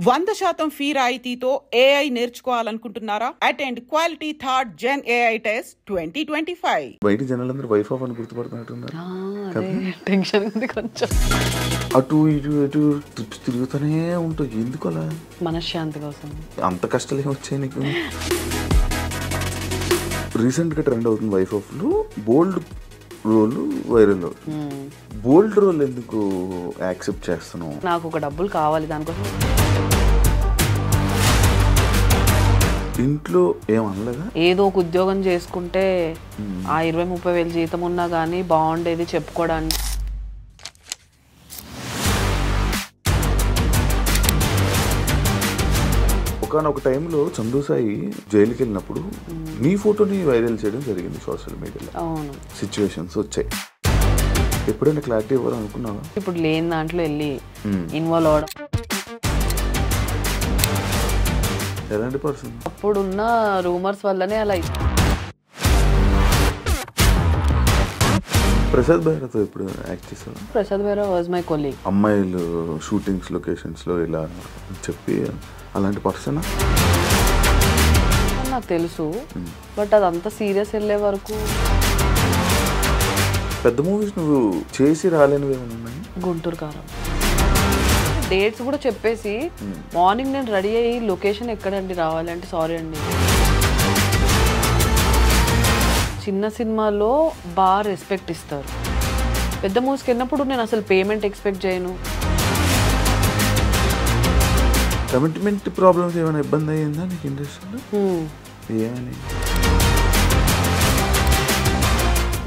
100% fee రాయితీతో AI నేర్చుకోవాలనుకుంటున్నారా? Attend quality third gen AI test 2025. బయట జనాలందరూ వైఫ్ ఆఫ్ అని గుర్తుపడుతున్నట్టున్నారు. టెన్షన్ ఉంది కొంచెం. అటు ఇటు ఇటు ట్రిప్స్ తిరుగుతూనే ఉంటాయి. ఎందుకు అలా? మనశ్శాంతి కోసం. అంత కష్టాలు ఏమి వచ్చాయి నీకు? రీసెంట్గా ట్రెండ్ అవుతుంది వైఫ్ ఆఫ్లో. బోల్డ్ రోల్ వైరల్ అవుతుంది. బోల్డ్ రోల్ ఎందుకు యాక్సెప్ట్ చేస్తున్నావు? నాకు ఒక డబ్బులు కావాలి దానికోసం. ఇంట్లో ఏమనలేదా? ఏదో ఒక ఉద్యోగం చేసుకుంటే ఆ 20-30 వేలు జీతం ఉన్నా కానీ బాగుండేది చెప్పుకోవడానికి. ఒకనొక టైంలో చందు సాయి జైలుకి వెళ్ళినప్పుడు నీ ఫోటోని వైరల్ చేయడం జరిగింది సోషల్ మీడియాలో. అవును, సిచ్యువేషన్స్ వచ్చాయి. ఎప్పుడైనా క్లారిటీ ఇవ్వాలనుకున్నావా? ఇప్పుడు లేని దాంట్లో వెళ్ళి ఇన్వాల్వ్ అవడం. ఎలాంటి పర్సన్? అప్పుడున్న రూమర్స్ వల్లనే అలా. ప్రసాద్ బైరాతో ఇప్పుడు యాక్ట్ చేశాను. Prasad Baira was my colleague. అమ్మాయిలు షూటింగ్స్ లొకేషన్స్లో ఇలా చెప్పి అలాంటి పర్సన్ నాకు తెలుసు, బట్ అదంతా సీరియస్ వెళ్ళే వరకు. పెద్ద మూవీస్ నువ్వు చేసి రాలేనివి ఏమైనా ఉన్నాయి? గుంటూరు కారం డేట్స్ కూడా చెప్పేసి మార్నింగ్ నేను రెడీ అయ్యి లొకేషన్ ఎక్కడండి రావాలంటే సారీ అండి. చిన్న సినిమాలో బాగా రెస్పెక్ట్ ఇస్తారు. పెద్ద మూవీస్కి వెళ్ళినప్పుడు నేను అసలు పేమెంట్ ఎక్స్పెక్ట్ చేయను. కమిట్మెంట్ ప్రాబ్లమ్స్ ఏమైనా ఇబ్బంది అయ్యిందా నీకు ఇండస్ట్రీలో? ఏమని?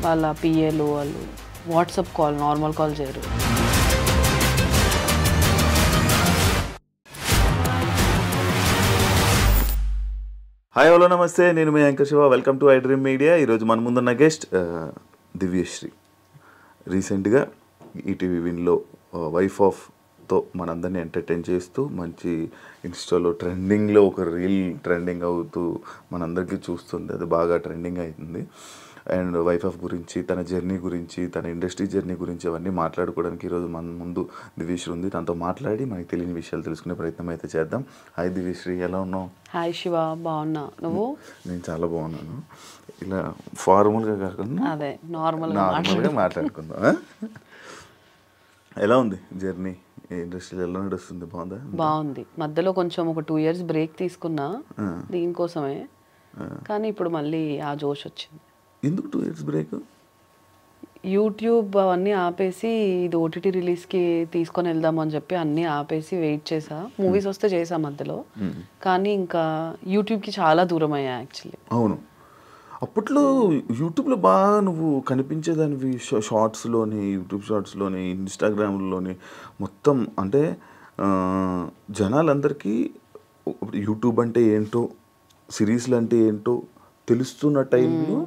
వాళ్ళ పిఏలు వాళ్ళు వాట్సాప్ కాల్, నార్మల్ కాల్ చేయరు. హాయ్ హలో నమస్తే, నేను మీ anchor Shiva. Welcome to I Dream Media. ఈరోజు మన ముందున్న గెస్ట్ దివ్యశ్రీ. రీసెంట్గా ఈటీవీ విన్లో వైఫ్ ఆఫ్తో మనందరినీ ఎంటర్టైన్ చేస్తూ మంచి ఇన్స్టాలో ట్రెండింగ్లో ఒక రీల్ ట్రెండింగ్ అవుతూ మనందరికీ చూస్తుంది. అది బాగా ట్రెండింగ్ అవుతుంది. అండ్ వైఫ్ ఆఫ్ గురించి, తన జర్నీ గురించి, తన ఇండస్ట్రీ జర్నీ గురించి అవన్నీ మాట్లాడుకోవడానికి ఈరోజు మన ముందు దివ్యశ్రీ ఉంది. తనతో మాట్లాడి మనకి తెలియని విషయాలు తెలుసుకునే ప్రయత్నం అయితే చేద్దాం. హాయ్ దివ్యశ్రీ, ఎలా ఉన్నావు? హాయ్ శివ, బాగున్నా. నువ్వు? నేను చాలా బాగున్నాను. ఇలా ఫార్మల్గా కాకుండా అదే నార్మల్గా మాట్లాడుకుందాం. ఎలా ఉంది జర్నీ? ఇండస్ట్రీలో ఎలా నడుస్తుంది? బాగుందా? బాగుంది. మధ్యలో కొంచెం ఒక 2 years బ్రేక్ తీసుకున్నా దీనికోసమే, కానీ ఇప్పుడు మళ్ళీ ఆ జోష్ వచ్చింది. ఎందుకు 2 years బ్రేక్? యూట్యూబ్ అవన్నీ ఆపేసి ఇది ఓటీటీ రిలీజ్కి తీసుకొని వెళ్దామని చెప్పి అన్నీ ఆపేసి వెయిట్ చేసా. మూవీస్ వస్తే చేసా మధ్యలో, కానీ ఇంకా యూట్యూబ్కి చాలా దూరం అయ్యా యాక్చువల్లీ. అవును, అప్పట్లో యూట్యూబ్లో బాగా నువ్వు కనిపించేదానివి. షార్ట్స్లోని, యూట్యూబ్ షార్ట్స్లోని, ఇన్స్టాగ్రామ్లోని మొత్తం. అంటే జనాలందరికీ యూట్యూబ్ అంటే ఏంటో, సిరీస్లు అంటే ఏంటో తెలుస్తున్న టైంలో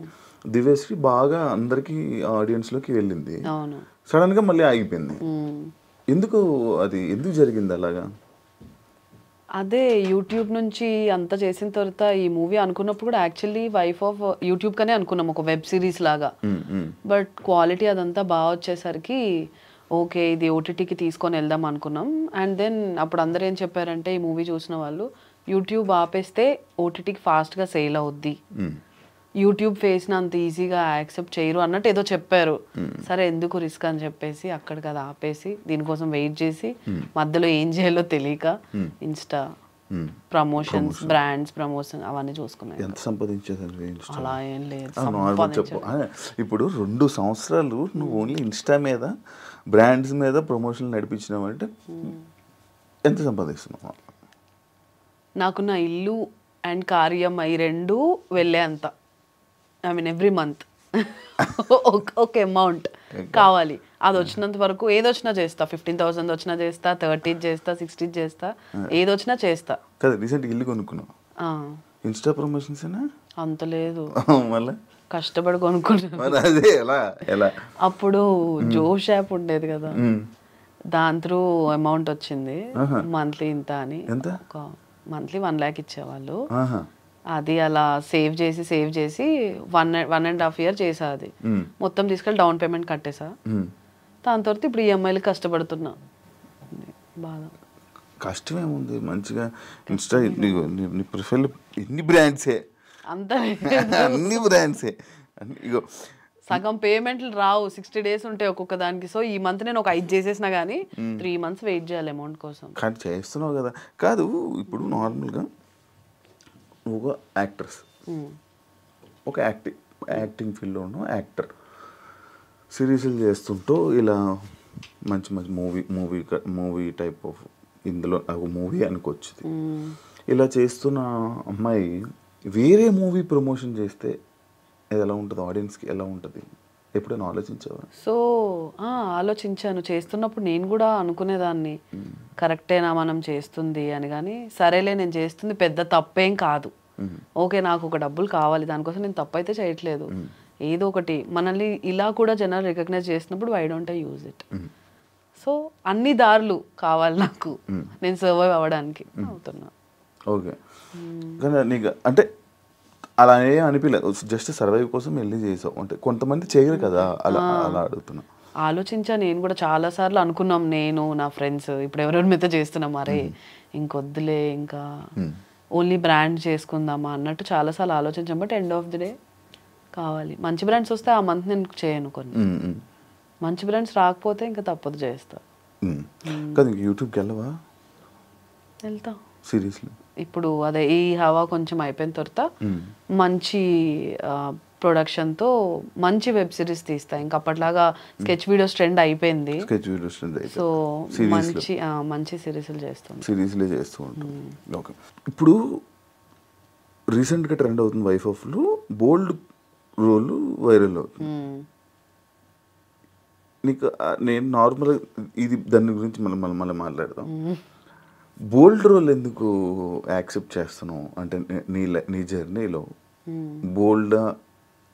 దివ్యశ్రీ బాగా అందరికీ ఆడియన్స్లోకి వెళ్ళింది. సడన్గా మళ్ళీ ఆగిపోయింది. ఎందుకు? అది ఎందుకు జరిగింది అలాగా? అదే యూట్యూబ్ నుంచి అంతా చేసిన తర్వాత ఈ మూవీ అనుకున్నప్పుడు కూడా యాక్చువల్లీ వైఫ్ ఆఫ్ యూట్యూబ్ కనే అనుకున్నాం, ఒక వెబ్ సిరీస్ లాగా. బట్ క్వాలిటీ అదంతా బాగా వచ్చేసరికి ఓకే ఇది ఓటీటీకి తీసుకొని వెళ్దాం అనుకున్నాం. అండ్ దెన్ అప్పుడు అందరూ ఏం చెప్పారంటే, ఈ మూవీ చూసిన వాళ్ళు యూట్యూబ్ ఆపేస్తే ఓటీటీకి ఫాస్ట్గా సేల్ అవుద్ది, యూట్యూబ్ ఫేస్ని అంత ఈజీగా యాక్సెప్ట్ చేయరు అన్నట్టు ఏదో చెప్పారు. సరే ఎందుకు రిస్క్ అని చెప్పేసి అక్కడికి అది ఆపేసి దీనికోసం వెయిట్ చేసి మధ్యలో ఏం చేయాలో తెలియక ఇన్స్టా ప్రమోషన్స్, బ్రాండ్స్ ప్రమోషన్ అవన్నీ చూసుకున్నాయి. ఎంత సంపాదించేది? అలా ఏం లేదు. చెప్పు. ఇప్పుడు 2 సంవత్సరాలు నువ్వు ఓన్లీ ఇన్స్టా మీద, బ్రాండ్స్ మీద ప్రమోషన్లు నడిపించినావు అంటే ఎంత సంపాదిస్తున్నావు? నాకు నా ఇల్లు అండ్ కార్యం ఈ 2 వెళ్ళే అంత, ఐ మీన్ ఎవ్రీ మంత్ ఒక అమౌంట్ కావాలి. అది వచ్చినంత వరకు ఏదొచ్చినా చేస్తా. 15,000 వచ్చినా చేస్తా, 30 చేస్తా, 60 చేస్తా, ఏదొచ్చినా చేస్తా. కదా రీసెంట్గా ఇల్లు కొనుక్కున్నావు, ఇన్స్టా ప్రమోషన్స్ అంత లేదు, మళ్ళీ కష్టపడి కొనుక్కున్నాను. అదే ఎలా అప్పుడు జోష్ యాప్ ఉండేది కదా, దాని త్రూ అమౌంట్ వచ్చింది మంత్లీ ఇంత అని. ఒక మంత్లీ 1 lakh ఇచ్చేవాళ్ళు. అది అలా సేవ్ చేసి 1.5 year చేసా. అది మొత్తం తీసుకెళ్ళి డౌన్ పేమెంట్ కట్టేసా. దాని తర్వాత ఇప్పుడు ఈఎంఐలు కష్టపడుతున్నా. బాధ. కష్టమేముంది మంచిగా ఇన్స్టా నీ ప్రొఫైల్ ఎన్ని బ్రాండ్సే అంత అన్ని బ్రాండ్సే ఇగో సగం పేమెంట్లు రావు 60 days ఉంటాయి ఒక్కొక్క దానికి. సో ఈ మంత్ నేను ఒక 5 చేసేసినా కానీ 3 months వెయిట్ చేయాలి అమౌంట్ కోసం. కానీ చేస్తున్నావు కదా. కాదు ఇప్పుడు నార్మల్గా నువ్వు ఒక యాక్ట్రెస్, ఒక యాక్టింగ్ ఫీల్డ్లో ఉన్న యాక్టర్, సిరీస్లు చేస్తుంటూ ఇలా మంచి మంచి మూవీ టైప్ ఆఫ్ ఇందులో ఒక మూవీ అనుకోవచ్చు. ఇలా చేస్తున్న అమ్మాయి వేరే మూవీ ప్రమోషన్ చేస్తే అది ఎలా ఉంటుంది, ఆడియన్స్కి ఎలా ఉంటుంది, ఎప్పుడైనా ఆలోచించావా? సో ఆలోచించాను. చేస్తున్నప్పుడు నేను కూడా అనుకునేదాన్ని కరెక్టేనా మనం చేస్తుంది అని. కానీ సరేలే నేను చేస్తుంది పెద్ద తప్పేం కాదు, ఓకే నాకు ఒక డబ్బులు కావాలి, దానికోసం నేను తప్పు అయితే చేయట్లేదు. ఏదో ఒకటి మనల్ని ఇలా కూడా జనాలు రికగ్నైజ్ చేసినప్పుడు why don't I use it. So అన్ని దారులు కావాలి నాకు నేను సర్వైవ్ అవ్వడానికి అవుతున్నా. ఓకే, కానీ నీకు అంటే అలా ఏం అనిపించలేదు, జస్ట్ సర్వైవ్ కోసం వెళ్ళి చేసావు అంటే కొంతమంది చేయరు కదా, అలా అలా అడుగుతున్నా. ఆలోచించా నేను కూడా చాలాసార్లు అనుకున్నాం, నేను నా ఫ్రెండ్స్ ఇప్పుడు ఎవరెవరి మీద చేస్తున్నాం, అరే ఇంకొద్దులే ఇంకా ఓన్లీ బ్రాండ్ చేసుకుందామా అన్నట్టు చాలాసార్లు ఆలోచించాం. But end of the day కావాలి మంచి బ్రాండ్స్ వస్తే ఆ మంత్ నేను చేయను, కొన్ని మంచి బ్రాండ్స్ రాకపోతే ఇంకా తప్పదు చేస్తా. కదా యూట్యూబ్కి వెళ్ళవా? వెళ్తా సీరియస్లీ. ఇప్పుడు అదే ఈ హవా కొంచెం అయిపోయిన తర్వాత మంచి ప్రొడక్షన్తో మంచి వెబ్ సిరీస్ తీస్తా. ఇంకా అప్పట్లాగా స్కెచ్ వీడియోస్ ట్రెండ్ అయిపోయింది, సో మంచి సిరీస్లు చేస్తూ ఉంటాం. ఓకే, ఇప్పుడు రీసెంట్గా ట్రెండ్ అవుతుంది వైఫ్ ఆఫ్లో బోల్డ్ రోల్ వైరల్ అవుతుంది. నీకు నేను నార్మల్గా ఇది దాని గురించి మళ్ళీ మాట్లాడదాం. బోల్డ్ రోల్ ఎందుకు యాక్సెప్ట్ చేస్తున్నావు అంటే నీ జర్నీలో బోల్డ్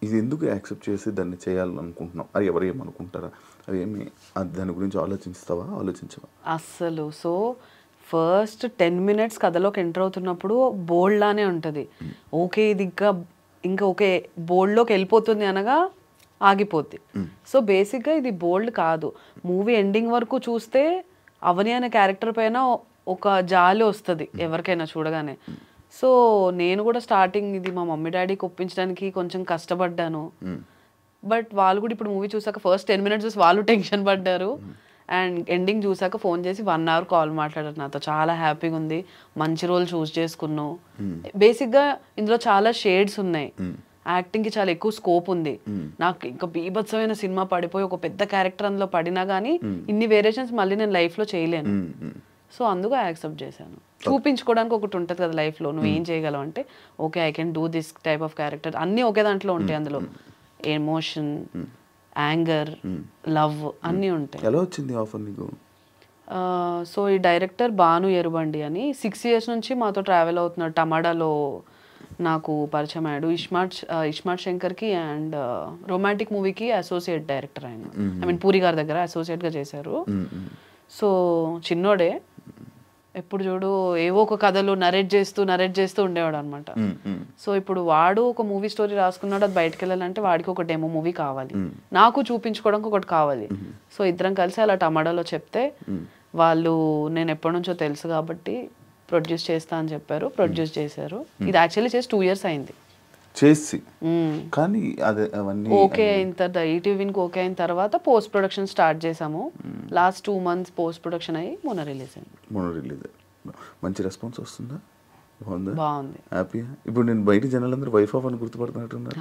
ఇది ఎందుకు యాక్సెప్ట్ చేసి దాన్ని చేయాలనుకుంటున్నావు? అది ఎవరు ఏమనుకుంటారా అవి ఏమి దాని గురించి ఆలోచించవా అస్సలు? సో ఫస్ట్ 10 minutes కథలోకి ఎంటర్ అవుతున్నప్పుడు బోల్డ్ లానే ఉంటుంది. ఓకే ఇది ఇంకా ఓకే బోల్డ్లోకి వెళ్ళిపోతుంది అనగా ఆగిపోద్ది. సో బేసిక్గా ఇది బోల్డ్ కాదు. మూవీ ఎండింగ్ వరకు చూస్తే అవని అనే క్యారెక్టర్ పైన ఒక జాలి వస్తుంది ఎవరికైనా చూడగానే. సో నేను కూడా స్టార్టింగ్ ఇది మా మమ్మీ డాడీకి ఒప్పించడానికి కొంచెం కష్టపడ్డాను. బట్ వాళ్ళు కూడా ఇప్పుడు మూవీ చూసాక ఫస్ట్ 10 minutes చూసి వాళ్ళు టెన్షన్ పడ్డారు. అండ్ ఎండింగ్ చూసాక ఫోన్ చేసి 1 hour కాల్ మాట్లాడారు నాతో. చాలా హ్యాపీగా ఉంది, మంచి రోల్ చూస్ చేసుకున్నావు. బేసిక్గా ఇందులో చాలా షేడ్స్ ఉన్నాయి, యాక్టింగ్కి చాలా ఎక్కువ స్కోప్ ఉంది. నాకు ఇంకా బీభత్సమైన సినిమా పడిపోయి ఒక పెద్ద క్యారెక్టర్ అందులో పడినా కానీ ఇన్ని వేరియేషన్స్ మళ్ళీ నేను లైఫ్లో చేయలేను. సో అందుకు యాక్సెప్ట్ చేశాను. చూపించుకోవడానికి ఒకటి ఉంటుంది కదా లైఫ్లో, నువ్వు ఏం చేయగలవు అంటే okay I can do this type of character. అన్నీ ఒకే దాంట్లో ఉంటాయి, అందులో ఎమోషన్, యాంగర్, లవ్ అన్నీ ఉంటాయి. ఎలా వచ్చింది ఆఫర్ నీకు? సో ఈ డైరెక్టర్ భాను ఎరుబండి అని 6 years నుంచి మాతో ట్రావెల్ అవుతున్నాడు. టమాడాలో నాకు పరిచయం అయ్యాడు. ఇస్మార్ట్ శంకర్కి అండ్ రొమాంటిక్ మూవీకి అసోసియేట్ డైరెక్టర్ ఆయన. ఐ మీన్ పూరి గారి దగ్గర అసోసియేట్గా చేశారు. సో చిన్నోడే, ఎప్పుడు చూడు ఏవో ఒక కథలు నరేట్ చేస్తూ ఉండేవాడు అనమాట. సో ఇప్పుడు వాడు ఒక మూవీ స్టోరీ రాసుకున్నాడు, అది బయటకు వెళ్ళాలంటే వాడికి ఒక డెమో మూవీ కావాలి, నాకు చూపించుకోవడానికి ఒకటి కావాలి. సో ఇద్దరం కలిసి అలా టమాటాలో చెప్తే వాళ్ళు నేను ఎప్పటి నుంచో తెలుసు కాబట్టి ప్రొడ్యూస్ చేస్తా అని చెప్పారు. ప్రొడ్యూస్ చేశారు. ఇది యాక్చువల్లీ చేసి 2 years అయింది చేసి. కానీ అదే అవన్నీ ఓకే అయిన తర్వాత ఈటీవీకి ఓకే అయిన తర్వాత పోస్ట్ ప్రొడక్షన్ స్టార్ట్ చేసాము. లాస్ట్ 2 months పోస్ట్ ప్రొడక్షన్ అయ్యి మొన్న రిలీజ్ అయింది. మంచి రెస్పాన్స్ వస్తుందా? బాగుంది, హ్యాపీ. ఇప్పుడు నేను బయట జనాలందరూ వైఫ్ ఆఫ్ అని గుర్తుపడుతున్నట్టున్నారు.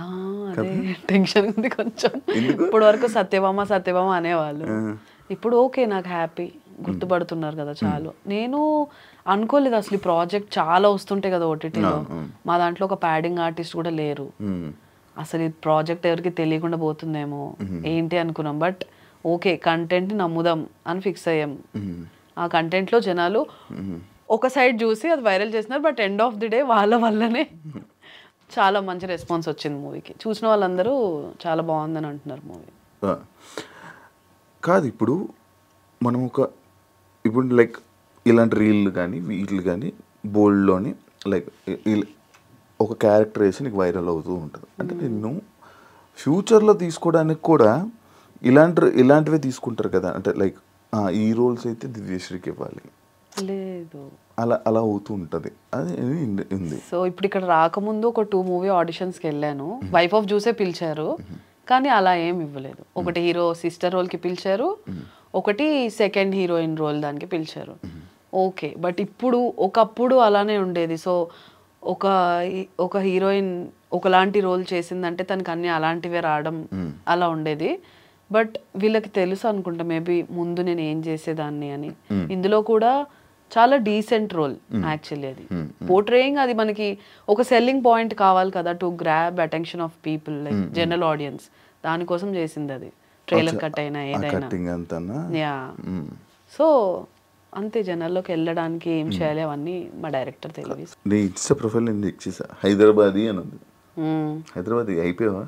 టెన్షన్ ఉంది కొంచెం. ఇప్పుడు వరకు సత్యభామ అనేవాళ్ళు, ఇప్పుడు ఓకే నాకు హ్యాపీ, గుర్తుపడుతున్నారు కదా చాలు. నేను అనుకోలేదు అసలు ఈ ప్రాజెక్ట్ చాలా వస్తుంటాయి కదా ఓటీటీలో, మా దాంట్లో ఒక ప్యాడింగ్ ఆర్టిస్ట్ కూడా లేరు. అసలు ఈ ప్రాజెక్ట్ ఎవరికి తెలియకుండా పోతుందేమో ఏంటి అనుకున్నాం. బట్ ఓకే కంటెంట్ని నమ్ముదాం అని ఫిక్స్ అయ్యాం. ఆ కంటెంట్లో జనాలు ఒక సైడ్ చూసి అది వైరల్ చేస్తున్నారు. But end of the day వాళ్ళ వల్లనే చాలా మంచి రెస్పాన్స్ వచ్చింది మూవీకి. చూసిన వాళ్ళందరూ చాలా బాగుందని అంటున్నారు మూవీ. కాదు ఇప్పుడు మనం ఇప్పుడు లైక్ ఇలాంటి రీల్ కానీ వీటిలు కానీ బోల్డ్లోని లైక్ ఒక క్యారెక్టర్ వేసి నీకు వైరల్ అవుతూ ఉంటుంది. అంటే నిన్ను ఫ్యూచర్లో తీసుకోవడానికి కూడా ఇలాంటివే తీసుకుంటారు కదా. అంటే లైక్ ఈ రోల్స్ అయితే దివ్యశ్రీకి ఇవ్వాలి, లేదు. అలా అలా అవుతూ ఉంటుంది, అది ఉంది. సో ఇప్పుడు ఇక్కడ రాకముందు ఒక 2 మూవీ ఆడిషన్స్కి వెళ్ళాను. వైఫ్ ఆఫ్ జ్యూసే పిలిచారు, కానీ అలా ఏం ఇవ్వలేదు. ఒకటి హీరో సిస్టర్ రోల్కి పిలిచారు, ఒకటి సెకండ్ హీరోయిన్ రోల్ దానికి పిలిచారు. ఓకే, బట్ ఇప్పుడు ఒకప్పుడు అలానే ఉండేది. సో ఒక హీరోయిన్ ఒకలాంటి రోల్ చేసిందంటే తనకి అన్ని అలాంటివే రావడం అలా ఉండేది. బట్ వీళ్ళకి తెలుసు అనుకుంటా మేబీ ముందు నేను ఏం చేసేదాన్ని అని. ఇందులో కూడా చాలా డీసెంట్ రోల్ యాక్చువల్లీ. అది పోర్ట్రేయింగ్, అది మనకి ఒక సెల్లింగ్ పాయింట్ కావాలి కదా, to grab attention of people, like general audience. దానికోసం చేసింది అది, ట్రైలర్ కట్ అయినా ఏదైనా. యా, సో అంతే, జనాల్లోకి వెళ్ళడానికి ఏం చేయాలి అవన్నీ మా డైరెక్టర్ తెలియదు. నీ ఇన్స్టా ప్రొఫైల్ నేను చెక్ చేసా, హైదరాబాదీ అని ఉంది. హైదరాబాద్ అయిపోయావా?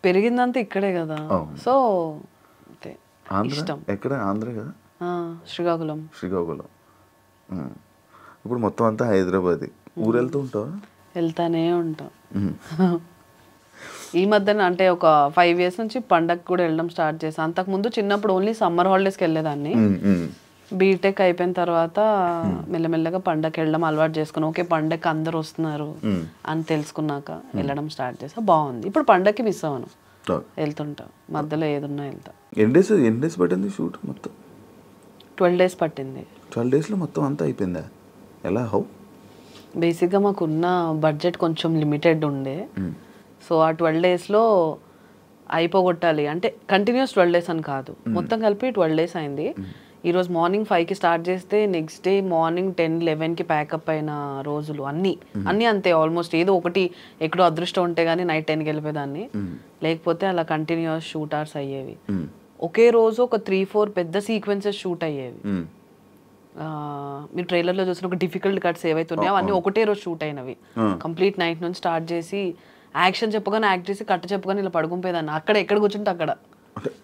పెరిగిందంతా ఇక్కడే కదా, సో అంతే. ఇష్టం ఎక్కడ? ఆంధ్ర కదా, శ్రీకాకుళం. ఇప్పుడు మొత్తం అంతా హైదరాబాద్. ఊరు వెళ్తూ ఉంటావా? వెళ్తానే ఉంటాం. ఈ మధ్యన అంటే ఒక 5 years నుంచి పండగకి కూడా వెళ్ళడం స్టార్ట్ చేసాను. అంతకుముందు చిన్నప్పుడు ఓన్లీ సమ్మర్ హాలిడేస్కి వెళ్ళేదాన్ని. బీటెక్ అయిపోయిన తర్వాత మెల్లమెల్లగా పండగకి వెళ్ళడం అలవాటు చేసుకుని, ఓకే పండగకి అందరు వస్తున్నారు అని తెలుసుకున్నాక వెళ్ళడం స్టార్ట్ చేసా. బాగుంది. ఇప్పుడు పండగకి మిస్ అవ్వను, వెళ్తుంటా, మధ్యలో ఏదున్నా వెళ్తా. ఎన్ని డేస్ పట్టింది షూట్ మొత్తం? 12 days పట్టింది. 12 daysలో మొత్తం అంతా అయిపోయిందా? ఎలా? హౌ? బేసిక్గా మాకున్న బడ్జెట్ కొంచెం లిమిటెడ్ ఉండే. సో ఆ 12 daysలో అయిపోగొట్టాలి అంటే, కంటిన్యూస్ 12 days అని కాదు, మొత్తం కలిపి 12 days అయింది. ఈరోజు మార్నింగ్ 5కి స్టార్ట్ చేస్తే నెక్స్ట్ డే మార్నింగ్ 10-11కి ప్యాకప్ అయిన రోజులు అన్నీ అంతే. ఆల్మోస్ట్ ఏదో ఒకటి ఎక్కడో అదృష్టం ఉంటే కానీ నైట్ 10కి వెళ్ళిపోయేదాన్ని, లేకపోతే అలా కంటిన్యూస్ షూట్ అవర్స్ అయ్యేవి. ఒకే రోజు ఒక 3-4 పెద్ద సీక్వెన్సెస్ షూట్ అయ్యేవి. మీరు ట్రైలర్లో చూసిన ఒక డిఫికల్ట్ కట్స్ ఏవైతే ఉన్నాయో అవన్నీ ఒకటే రోజు షూట్ అయినవి. కంప్లీట్ నైట్ నుంచి స్టార్ట్ చేసి యాక్షన్ చెప్పగానే యాక్ట్ చేసి కట్ట చెప్పగానే ఇలా పడుకుంపోయేదాన్ని, అక్కడ ఎక్కడ కూర్చుంటే అక్కడ.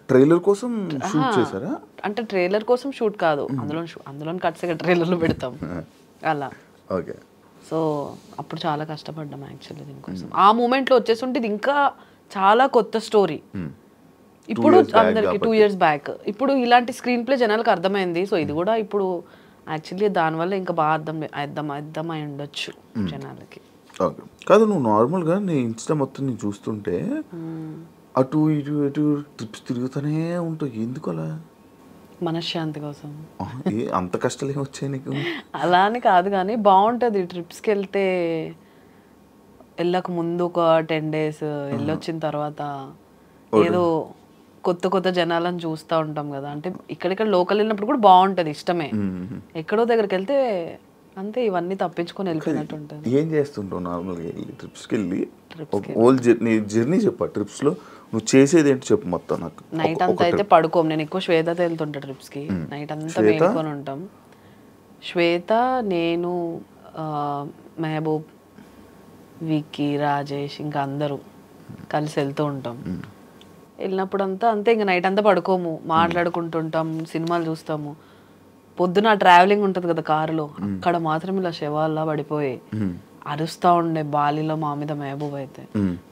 ట్రైలర్ కోసం షూట్ చేశారా? అంటే ట్రైలర్ కోసం షూట్ కాదు, అందులో కట్స్ ట్రైలర్లో పెడతాం అలా. ఓకే. సో అప్పుడు చాలా కష్టపడ్డాం యాక్చువల్లీ దీనికోసం. ఆ మూమెంట్లో వచ్చేసి ఇది ఇంకా చాలా కొత్త స్టోరీ. ఇప్పుడు అందరికి 2 years బ్యాక్, ఇప్పుడు ఇలాంటి స్క్రీన్ ప్లే జనాలకు అర్థమైంది. సో ఇది కూడా ఇప్పుడు యాక్చువల్లీ దానివల్ల ఇంకా బాగా అర్థమై ఉండొచ్చు జనాలకి. ఓకే. కాదు, నువ్వు నార్మల్గా నీ ఇన్స్టా మొత్తం నేను చూస్తుంటే అటు ఇటు ట్రిప్స్ తిరుగుతూనే ఉంటావు, ఎందుకు అలా? మనశ్శాంతి కోసం. అంత కష్టాలు ఏమి వచ్చాయి నీకు? అలా అని కాదు కానీ బాగుంటుంది ట్రిప్స్కి వెళ్తే. వెళ్ళక ముందు ఒక 10 days వెళ్ళొచ్చిన తర్వాత ఏదో కొత్త జనాలను చూస్తూ ఉంటాం కదా. అంటే ఇక్కడిక్కడ లోకల్ వెళ్ళినప్పుడు కూడా బాగుంటుంది, ఇష్టమే. ఎక్కడో దగ్గరికి వెళ్తే అంతే, ఇవన్నీ తప్పించుకొని వెళ్ళిపోయినట్టు ఉంటుంది. ఏం చేస్తుంటావు నార్మల్గా ట్రిప్స్కి వెళ్ళి? జర్నీ చెప్పా, ట్రిప్స్లో నువ్వు చేసేది ఏంటి చెప్పు మొత్తం నాకు. నైట్ అంతా అయితే పడుకోం, నేను ఎక్కువ శ్వేతతో వెళ్తుంటా ట్రిప్స్కి. నైట్ అంతా మేలుకొని ఉంటాం. శ్వేత, నేను, మెహబూబ్, విక్కీ, రాజేష్, ఇంకా అందరూ కలిసి వెళ్తూ ఉంటాం. వెళ్ళినప్పుడు అంతా అంతే, ఇంకా నైట్ అంతా పడుకోము, మాట్లాడుకుంటుంటాం, సినిమాలు చూస్తాము. పొద్దున ట్రావెలింగ్ ఉంటుంది కదా కారులో, అక్కడ మాత్రం ఇలా శవాల్లా పడిపోయి అరుస్తా ఉండే బాలిలో మా మీద మెహబూబ్ అయితే,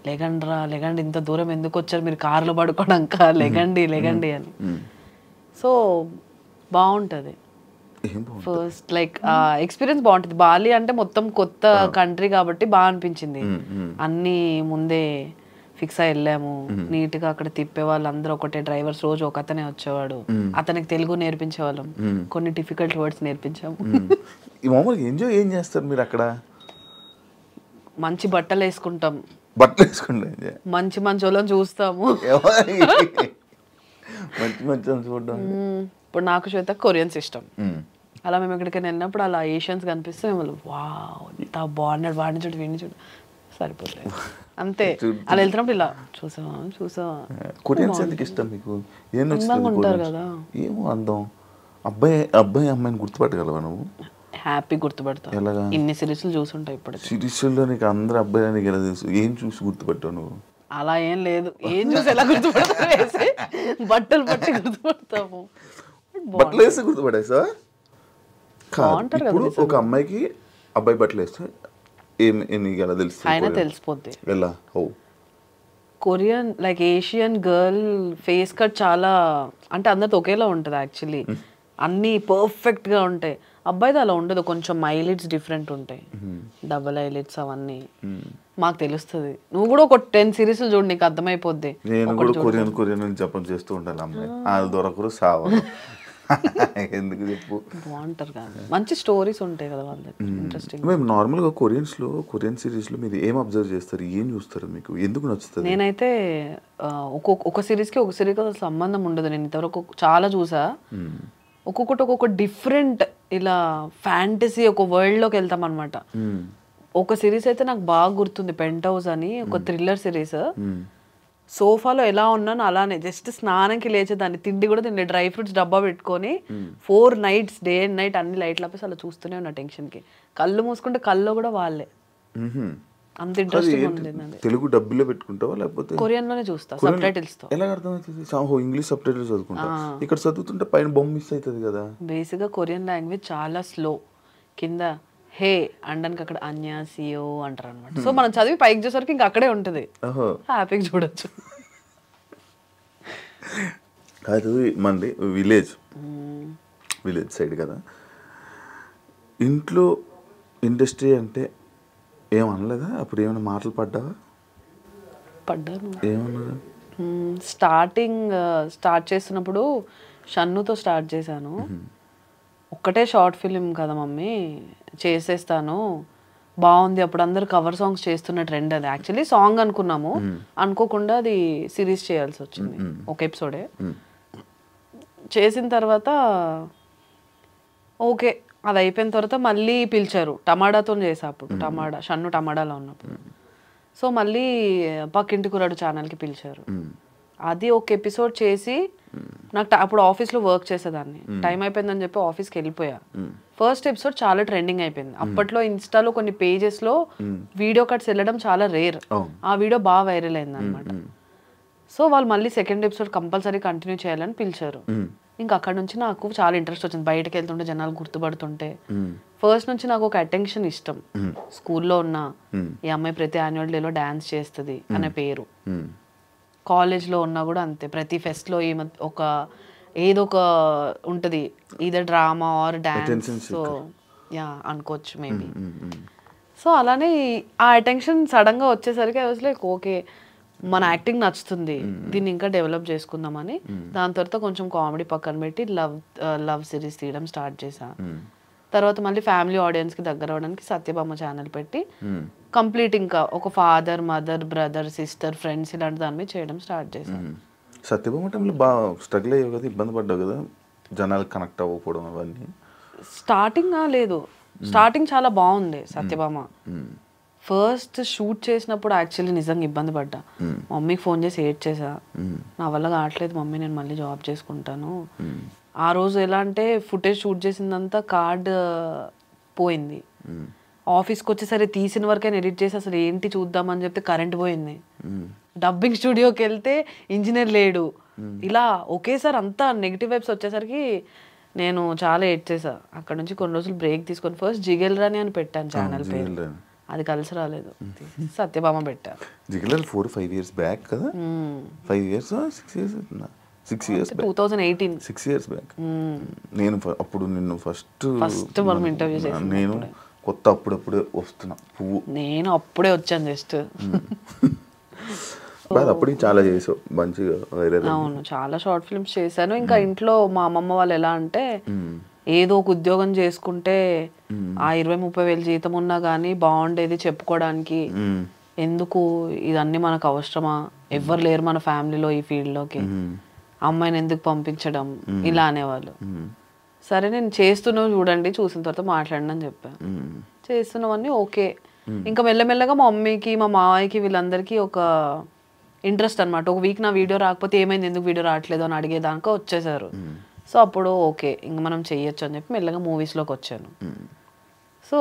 లెగండి ఇంత దూరం ఎందుకు వచ్చారు మీరు కారులో పడుకోవడాక, లెగండి అని. సో బాగుంటుంది. ఫస్ట్ లైక్ ఎక్స్పీరియన్స్ బాగుంటుంది. బాలి అంటే మొత్తం కొత్త కంట్రీ కాబట్టి బాగా అనిపించింది. అన్నీ ముందే ఫిక్స్ అయి వెళ్ళాము, నీట్ గా అక్కడ తిప్పే వాళ్ళు అందరూ ఒకటే, డ్రైవర్స్ రోజు ఒక అతనే వచ్చేవాడు, అతనికి తెలుగు నేర్పించేవాళ్ళం, కొన్ని డిఫికల్ట్ వర్డ్స్ నేర్పించాము. మామూలుగా ఎంజాయ్ ఏం చేస్తారు మీరు అక్కడ? మంచి బట్టలు వేసుకుంటాం, మంచి వాళ్ళని చూస్తాము. ఇప్పుడు నాకు శ్వేత కొరియన్స్ ఇష్టం. అలా మేము ఎక్కడికైనా వెళ్ళినప్పుడు అలా ఏషియన్స్ కనిపిస్తే మేము వావ్ ఇంత బాగున్నాడు, వాడిని చూడు వీడిని చూడు, సరిపోతుంది అంతే. అలా వెళ్తున్నప్పుడు ఇలా చూసావా. కొరియన్స్ ఎందుకు ఇష్టం మీకు? అందంగా ఉంటారు కదా. ఏమో అందం. అబ్బాయి అమ్మాయిని గుర్తుపట్టగలవా నువ్వు? హ్యాపీ గుర్తుపడతావు. ఇన్ని సిరీస్లు చూసుంటావు ఇప్పుడు. సిరీస్లో నీకు అందరు అబ్బాయి నీకు ఎలా తెలుసు? ఏం చూసి గుర్తుపట్టావు నువ్వు? అలా ఏం లేదు, ఏం చూసి ఎలా గుర్తుపడతావు? బట్టలు పట్టి గుర్తుపడతాము. బట్టలు వేస్తే గుర్తుపడేసా? ఇప్పుడు ఒక అమ్మాయికి అబ్బాయి బట్టలు వేస్తే నీకు ఎలా తెలుసు? ఆయన తెలిసిపోద్ది. ఎలా? Korean like Asian girl face cut చాలా అంటే అందరితో ఒకేలా ఉంటుంది యాక్చువల్లీ. అన్నీ పర్ఫెక్ట్గా ఉంటాయి. అబ్బాయిది అలా ఉండదు, కొంచెం ఐలిడ్స్ డిఫరెంట్ ఉంటాయి, డబుల్ ఐలిడ్స్ అవన్నీ. మాకు తెలుస్తుంది. నువ్వు కూడా ఒక 10 సిరీస్లు చూడు, నీకు అర్థమైపోద్ది. నేను కూడా కొరియన్ జపం చేస్తూ ఉంటాను అమ్మాయి, వాళ్ళు దొరకరు సావరు. ఎందుకు చెప్పు, బాగుంటారు కదా, మంచి స్టోరీస్ ఉంటాయి కదా వాళ్ళకి, ఇంట్రెస్టింగ్. మేము నార్మల్గా కొరియన్ సిరీస్లో మీరు ఏం అబ్జర్వ్ చేస్తారు, ఏం చూస్తారు, మీకు ఎందుకు నచ్చుతుంది? నేనైతే ఒక సిరీస్కి ఒక సిరీస్కి సంబంధం ఉండదు. నేను ఇంతవరకు చాలా చూసా, ఒక్కొక్కటి ఒక్కొక్క డిఫరెంట్ ఇలా ఫ్యాంటసీ ఒక వరల్డ్లోకి వెళ్తాం అనమాట. ఒక సిరీస్ అయితే నాకు బాగా గుర్తుంది, పెంట్ హౌస్ అని, ఒక థ్రిల్లర్ సిరీస్. సోఫాలో ఎలా ఉన్నాను అలానే జస్ట్ స్నానంకి లేచేదాన్ని, తిండి కూడా తిండి, డ్రై ఫ్రూట్స్ డబ్బా పెట్టుకొని 4 nights డే అండ్ నైట్ అన్ని లైట్లు ఆపేసి అలా చూస్తూనే ఉన్నా టెన్షన్కి. కళ్ళు మూసుకుంటే కళ్ళు కూడా వాళ్ళే, అంత ఇంట్రెస్టింగ్ ఉంది. తెలుగు డబ్బులో పెట్టుకుంటావా లేకపోతే కొరియన్లోనే చూస్తా సబ్ టైటిల్స్ తో. ఎలా అర్థమవుతుంది? ఇంగ్లీష్ సబ్ టైటిల్స్ చదువుకుంటా, ఇక్కడ చదువుతుంటే పైన బొమ్మ మిస్ అవుతుంది కదా. బేసిక్గా కొరియన్ లాంగ్వేజ్ చాలా స్లో, కింద హే అండానికి అక్కడ అన్యాసియో అంటారు అనమాట. సో మనం చదివి పైకి చూసరికి ఇంకా అక్కడే ఉంటుంది, హ్యాపీగా చూడొచ్చు. కాదు మంది విలేజ్ సైడ్ కదా, ఇంట్లో ఇండస్ట్రీ అంటే ఏమనలేదా? అప్పుడు ఏమైనా మాటలు పడ్డాను. ఏమన్నారు? స్టార్ట్ చేస్తున్నప్పుడు షన్నుతో స్టార్ట్ చేశాను. ఒక్కటే షార్ట్ ఫిలిం కదా మమ్మీ, చేసేస్తాను, బాగుంది. అప్పుడు అందరు కవర్ సాంగ్స్ చేస్తున్న ట్రెండ్ అది. యాక్చువల్లీ సాంగ్ అనుకున్నాము, అనుకోకుండా అది సిరీస్ చేయాల్సి వచ్చింది, ఒక ఎపిసోడే చేసిన తర్వాత. ఓకే, అది అయిపోయిన తర్వాత మళ్ళీ పిలిచారు, టమాటాతో చేసా అప్పుడు, షన్ను టమాటాలో ఉన్నప్పుడు. సో మళ్ళీ పక్కింటి కురాడు ఛానల్కి పిలిచారు. అది ఒక ఎపిసోడ్ చేసి నాకు అప్పుడు ఆఫీస్లో వర్క్ చేసేదాన్ని, టైం అయిపోయిందని చెప్పి ఆఫీస్కి వెళ్ళిపోయా. ఫస్ట్ ఎపిసోడ్ చాలా ట్రెండింగ్ అయిపోయింది. అప్పట్లో ఇన్స్టాలో కొన్ని పేజెస్లో వీడియో కట్స్ వెళ్ళడం చాలా రేర్, ఆ వీడియో బాగా వైరల్ అయింది అనమాట. సో వాళ్ళు మళ్ళీ సెకండ్ ఎపిసోడ్ కంపల్సరీ కంటిన్యూ చేయాలని పిలిచారు. ఇంకా అక్కడ నుంచి నాకు చాలా ఇంట్రెస్ట్ వచ్చింది, బయటకు వెళ్తుంటే జనాలు గుర్తుపడుతుంటే. ఫస్ట్ నుంచి నాకు ఒక అటెన్షన్ ఇష్టం, స్కూల్లో ఉన్న ఈ అమ్మాయి ప్రతి యాన్యువల్ డేలో డాన్స్ చేస్తుంది అనే పేరు. కాలేజ్లో ఉన్నా కూడా అంతే, ప్రతి ఫెస్ట్లో ఏదో ఒక ఉంటుంది, either drama or dance. So yeah అనుకోవచ్చు మేబీ. సో అలానే ఆ అటెన్షన్ సడన్గా వచ్చేసరికి ఐ వాజ్ లైక్ ఓకే, మన యాక్టింగ్ నచ్చుతుంది, దీన్ని ఇంకా డెవలప్ చేసుకుందామని. దాని తర్వాత కొంచెం కామెడీ పక్కన పెట్టి లవ్ సిరీస్ తీయడం స్టార్ట్ చేశా. తర్వాత మళ్ళీ ఫ్యామిలీ ఆడియన్స్కి దగ్గర అవ్వడానికి సత్యభామ ఛానల్ పెట్టి కంప్లీట్ ఇంకా ఒక father, mother, brother, sister, friends ఇలాంటి దాని మీద చేయడం స్టార్ట్ చేశాను. సత్యభామ టైంలో బాగా స్ట్రగుల్ అయ్యావు కదా, ఇబ్బంది పడ్డావు కదా, జనాలకు కనెక్ట్ అవ్వకపోవడం అవన్నీ? స్టార్టింగ్ చాలా బాగుంది సత్యభామ. ఫస్ట్ షూట్ చేసినప్పుడు యాక్చువల్లీ నిజంగా ఇబ్బంది పడ్డా, మమ్మీకి ఫోన్ చేసి ఏడ్ చేసా, నా వల్ల కావట్లేదు మమ్మీ, నేను మళ్ళీ జాబ్ చేసుకుంటాను. ఆ రోజు ఎలా అంటే ఫుటేజ్ షూట్ చేసిందంతా కార్డ్ పోయింది, ఆఫీస్కి వచ్చేసరి తీసిన వరకైనా ఎడిట్ చేసి అసలు ఏంటి చూద్దామని చెప్తే కరెంట్ పోయింది, డబ్బింగ్ స్టూడియోకి వెళ్తే ఇంజనీర్ లేడు, ఇలా ఒకేసారి అంతా నెగిటివ్ వైబ్స్ వచ్చేసరికి నేను చాలా ఎడ్ చేసా. అక్కడ నుంచి కొన్ని రోజులు బ్రేక్ తీసుకొని ఫస్ట్ జిగెల్ రాని అని పెట్టాను ఛానల్ పేరు, అది కలిసి రాలేదు, సత్యభామ పెట్టా. జిగెల్ 4-5 years బ్యాక్ కదా, 5 years 6 years 2018 6 years బ్యాక్. నేను అప్పుడు నిన్ను ఫస్ట్ మనం ఇంటర్వ్యూ చేసాను, నేను కొత్త అప్పుడప్పుడే వస్తున్నా పువ్వు, నేను అప్పుడే వచ్చాను జస్ట్. అప్పటికి చాలా చేసావు మంచిగా వైరల్. అవును, చాలా షార్ట్ ఫిల్మ్స్ చేశాను. ఇంకా ఇంట్లో మా అమ్మమ్మ వాళ్ళు ఎలా అంటే ఏదో ఒక ఉద్యోగం చేసుకుంటే ఆ 20-30 వేలు జీతం ఉన్నా కానీ బాగుండేది చెప్పుకోవడానికి, ఎందుకు ఇదన్నీ మనకు అవసరమా, ఎవ్వరు లేరు మన ఫ్యామిలీలో ఈ ఫీల్డ్లోకి, అమ్మాయిని ఎందుకు పంపించడం, ఇలా అనేవాళ్ళు. సరే నేను చేస్తున్నావు చూడండి, చూసిన తర్వాత మాట్లాడండి అని చెప్పాను. చేస్తున్నామని ఓకే. ఇంకా మెల్లమెల్లగా మా మమ్మీకి మా మావయ్యకి వీళ్ళందరికీ ఒక ఇంట్రెస్ట్ అనమాట. ఒక వీక్ నా వీడియో రాకపోతే ఏమైంది, ఎందుకు వీడియో రావట్లేదు అని అడిగేదాకా వచ్చేసారు. సో అప్పుడు ఓకే ఇంక మనం చెయ్యొచ్చు అని చెప్పి మెల్లగా మూవీస్లోకి వచ్చాను. సో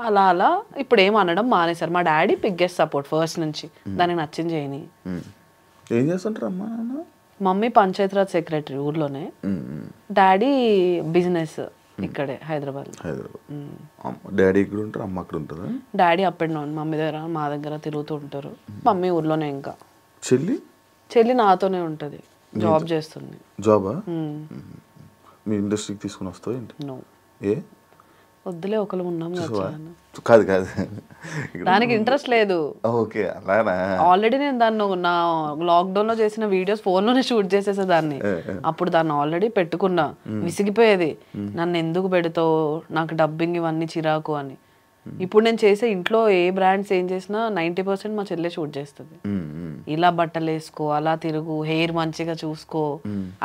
అలా అలా ఇప్పుడు ఏం అనడం మానేశారు. మా డాడీ బిగ్గెస్ట్ సపోర్ట్ ఫస్ట్ నుంచి, దానికి నచ్చింది చేయని. ఏం చేస్తుంటారు అమ్మా నాన్న? మమ్మీ పంచాయతీరాజ్ సెక్రటరీ ఊర్లోనే, డాడీ బిజినెస్ ఇక్కడే హైదరాబాద్. డాడీ ఇక్కడ ఉంటారు, అమ్మ అక్కడ ఉంటుందా? Daddy up and down, mummy దగ్గర మా దగ్గర తిరుగుతూ ఉంటారు. మమ్మీ ఊర్లోనే. ఇంకా చెల్లి నాతోనే ఉంటుంది, జాబ్ చేస్తుంది. జాబా? మీ ఇండస్ట్రీకి తీసుకుని వస్తావు ఏంటి? నో, ఏ వద్దులే, ఒకరు ఉన్నాం కదా. కాదు కాదు, దానికి ఇంట్రెస్ట్ లేదు. ఓకే అలానా. ఆల్రెడీ నేను దాన్ని నా లాక్డౌన్ లో చేసిన వీడియోస్ ఫోన్ లోనే షూట్ చేసేసా దాన్ని. అప్పుడు దాన్ని ఆల్రెడీ పెట్టుకున్నా, విసిగిపోయేది. నన్ను ఎందుకు పెడతావు, నాకు డబ్బింగ్ ఇవన్నీ చిరాకు అని. ఇప్పుడు నేను చేసే ఇంట్లో ఏ బ్రాండ్స్ ఏం చేసినా 90% మా చెల్లె షూట్ చేస్తుంది. ఇలా బట్టలు వేసుకో, అలా తిరుగు, హెయిర్ మంచిగా చూసుకో,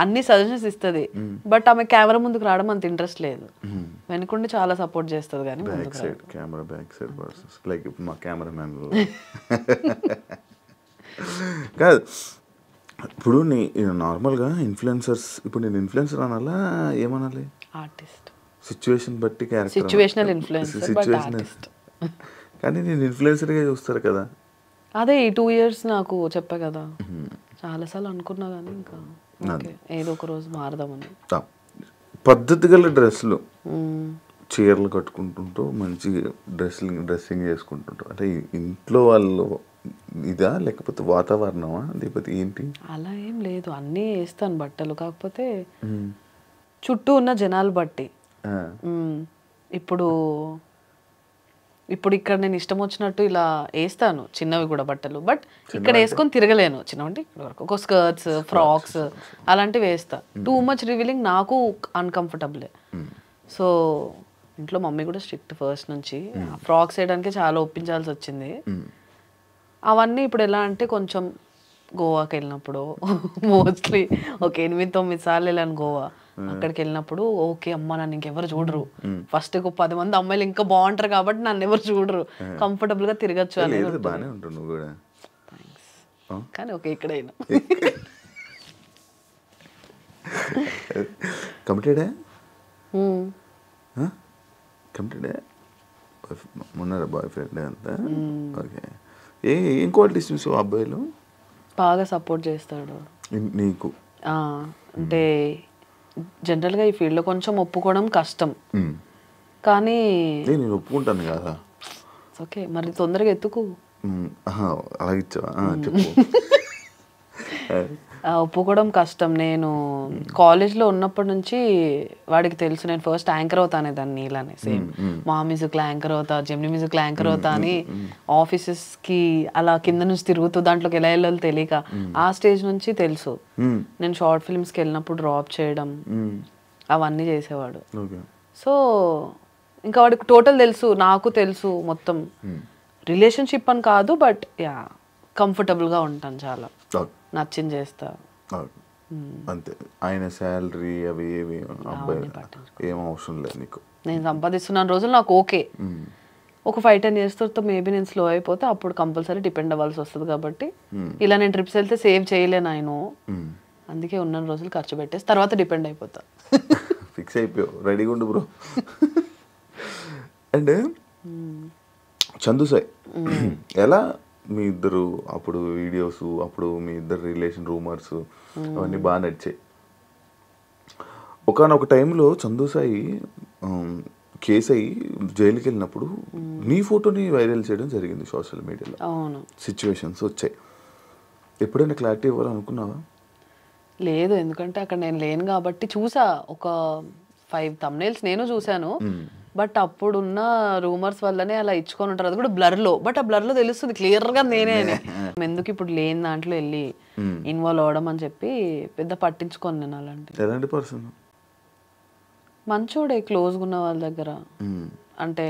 అన్ని సజెషన్స్ ఇస్తుంది. బట్ ఆమె కెమెరా ముందుకు రావడం అంత ఇంట్రెస్ట్ లేదు. వెనుకుండి చాలా సపోర్ట్ చేస్తుంది కానీ back side camera, back side persons like ఇప్పుడు మా కెమెరా మ్యాన్ కాదు. ఇప్పుడు నీ నార్మల్గా ఇన్ఫ్లుయెన్సర్స్, ఇప్పుడు నేను ఇన్ఫ్లుయెన్సర్ అనాలా ఏమనాలి? ఆర్టిస్ట్. సిచ్యువేషన్ బట్టి character, situational influencer but artist. కానీ నేను ఇన్ఫ్లుయెన్సర్గా చూస్తారు కదా. అదే ఈ 2 years నాకు చెప్పా కదా, చాలాసార్లు అనుకున్నా కానీ ఇంకా ఓకే ఏదో ఒక రోజు మారదామని. పద్ధతి గల డ్రెస్సులు, చీరలు కట్టుకుంటుంటూ మంచి డ్రెస్సింగ్ చేసుకుంటుంటూ, అంటే ఇంట్లో వాళ్ళు ఇదా లేకపోతే వాతావరణమా లేకపోతే ఏంటి? అలా ఏం లేదు, అన్నీ వేస్తాను బట్టలు. కాకపోతే చుట్టూ ఉన్న జనాలు బట్టి. ఇప్పుడు ఇక్కడ నేను ఇష్టం వచ్చినట్టు ఇలా వేస్తాను చిన్నవి కూడా బట్టలు, బట్ ఇక్కడ వేసుకొని తిరగలేను. చిన్నవంటే ఇక్కడ వరకు ఒక స్కర్ట్స్, ఫ్రాక్స్ అలాంటివి వేస్తా. టూ మచ్ రివీలింగ్ నాకు అన్కంఫర్టబులే. సో ఇంట్లో మమ్మీ కూడా స్ట్రిక్ట్ ఫస్ట్ నుంచి. ఫ్రాక్స్ వేయడానికి చాలా ఒప్పించాల్సి వచ్చింది. అవన్నీ ఇప్పుడు ఎలా అంటే కొంచెం గోవాకి వెళ్ళినప్పుడు మోస్ట్లీ ఒక 8-9 సార్లు వెళ్ళాను గోవా. అక్కడికి వెళ్ళినప్పుడు ఓకే అమ్మ నన్ను ఇంకెవరు చూడరు, ఫస్ట్ 10 మంది అమ్మాయిలు ఇంకా బాగుంటారు కాబట్టి నన్ను ఎవరు చూడరు, కంఫర్టబుల్ గా తిరగచ్చు అనేది. కానీ ఓకే ఇక్కడైనా కమిటెడే కమిటెడే ఉన్నారా బాయ్ ఫ్రెండ్ అంతా? ఓకే. ఏం క్వాలిటీస్ చూసావు అబ్బాయిలు? బాగా సపోర్ట్ చేస్తాడు నీకు. అంటే జనరల్గా ఈ ఫీల్డ్లో కొంచెం ఒప్పుకోవడం కష్టం, కానీ నేను ఒప్పుకుంటాను కదా. ఓకే మరి తొందరగా ఎత్తుకు. అలా ఇచ్చావా? చెప్పు. ఒప్పుకోవడం కష్టం. నేను కాలేజ్లో ఉన్నప్పటి నుంచి వాడికి తెలుసు నేను ఫస్ట్ యాంకర్ అవుతానే దాన్ని ఇలానే సేమ్ మా మ్యూజిక్లో యాంకర్ అవుతా, జెమిని మ్యూజిక్లో యాంకర్ అవుతా అని ఆఫీసెస్కి అలా కింద నుంచి తిరుగుతూ దాంట్లోకి ఎలా వెళ్ళాలో తెలియక ఆ స్టేజ్ నుంచి తెలుసు. నేను షార్ట్ ఫిల్మ్స్కి వెళ్ళినప్పుడు డ్రాప్ చేయడం అవన్నీ చేసేవాడు. సో ఇంకా వాడికి టోటల్ తెలుసు, నాకు తెలుసు మొత్తం. రిలేషన్షిప్ అని కాదు, బట్ యా కంఫర్టబుల్గా ఉంటాను, చాలా నచ్చింది చేస్తా అంతే. ఆయన శాలరీ అవి ఏవి అబ్బాయి ఏం అవసరం లేదు నీకు. నేను సంపాదిస్తున్నాను రోజులు నాకు ఓకే. ఒక 5-10 years తర్వాత మేబీ నేను స్లో అయిపోతే అప్పుడు కంపల్సరీ డిపెండ్ అవ్వాల్సి వస్తుంది. కాబట్టి ఇలా నేను ట్రిప్స్ వెళ్తే సేవ్ చేయలేను ఆయన, అందుకే ఉన్న రోజులు ఖర్చు పెట్టేసి తర్వాత డిపెండ్ అయిపోతా. ఫిక్స్ అయిపోయావు, రెడీగా ఉండు బ్రో. అండ్ చందు సాయి ఎలా మీ ఇద్దరు అప్పుడు వీడియోస్, అప్పుడు మీ ఇద్దరు రిలేషన్ రూమర్స్ అవన్నీ బాగా నడిచాయి. ఒకనొక టైంలో చందు సాయి కేసు అయ్యి జైలుకి వెళ్ళినప్పుడు నీ ఫోటోని వైరల్ చేయడం జరిగింది సోషల్ మీడియాలో. అవును, సిచ్యువేషన్స్ వచ్చాయి. ఎప్పుడైనా క్లారిటీ ఇవ్వాలనుకున్నావా? లేదు, ఎందుకంటే అక్కడ నేను లేను కాబట్టి. చూసా ఒక 5 thumbnails నేను చూశాను, బట్ అప్పుడున్న రూమర్స్ వల్లనే అలా ఇచ్చుకొని ఉంటారు. అది కూడా బ్లర్లో, బట్ ఆ బ్లర్లో తెలుస్తుంది క్లియర్గా నేనే అని. ఎందుకు ఇప్పుడు లేని దాంట్లో వెళ్ళి ఇన్వాల్వ్ అవ్వడం అని చెప్పి పెద్ద పట్టించుకోను నేను అలాంటి. ఎలాంటి పర్సన్? మంచోడే, క్లోజ్గా ఉన్న వాళ్ళ దగ్గర. అంటే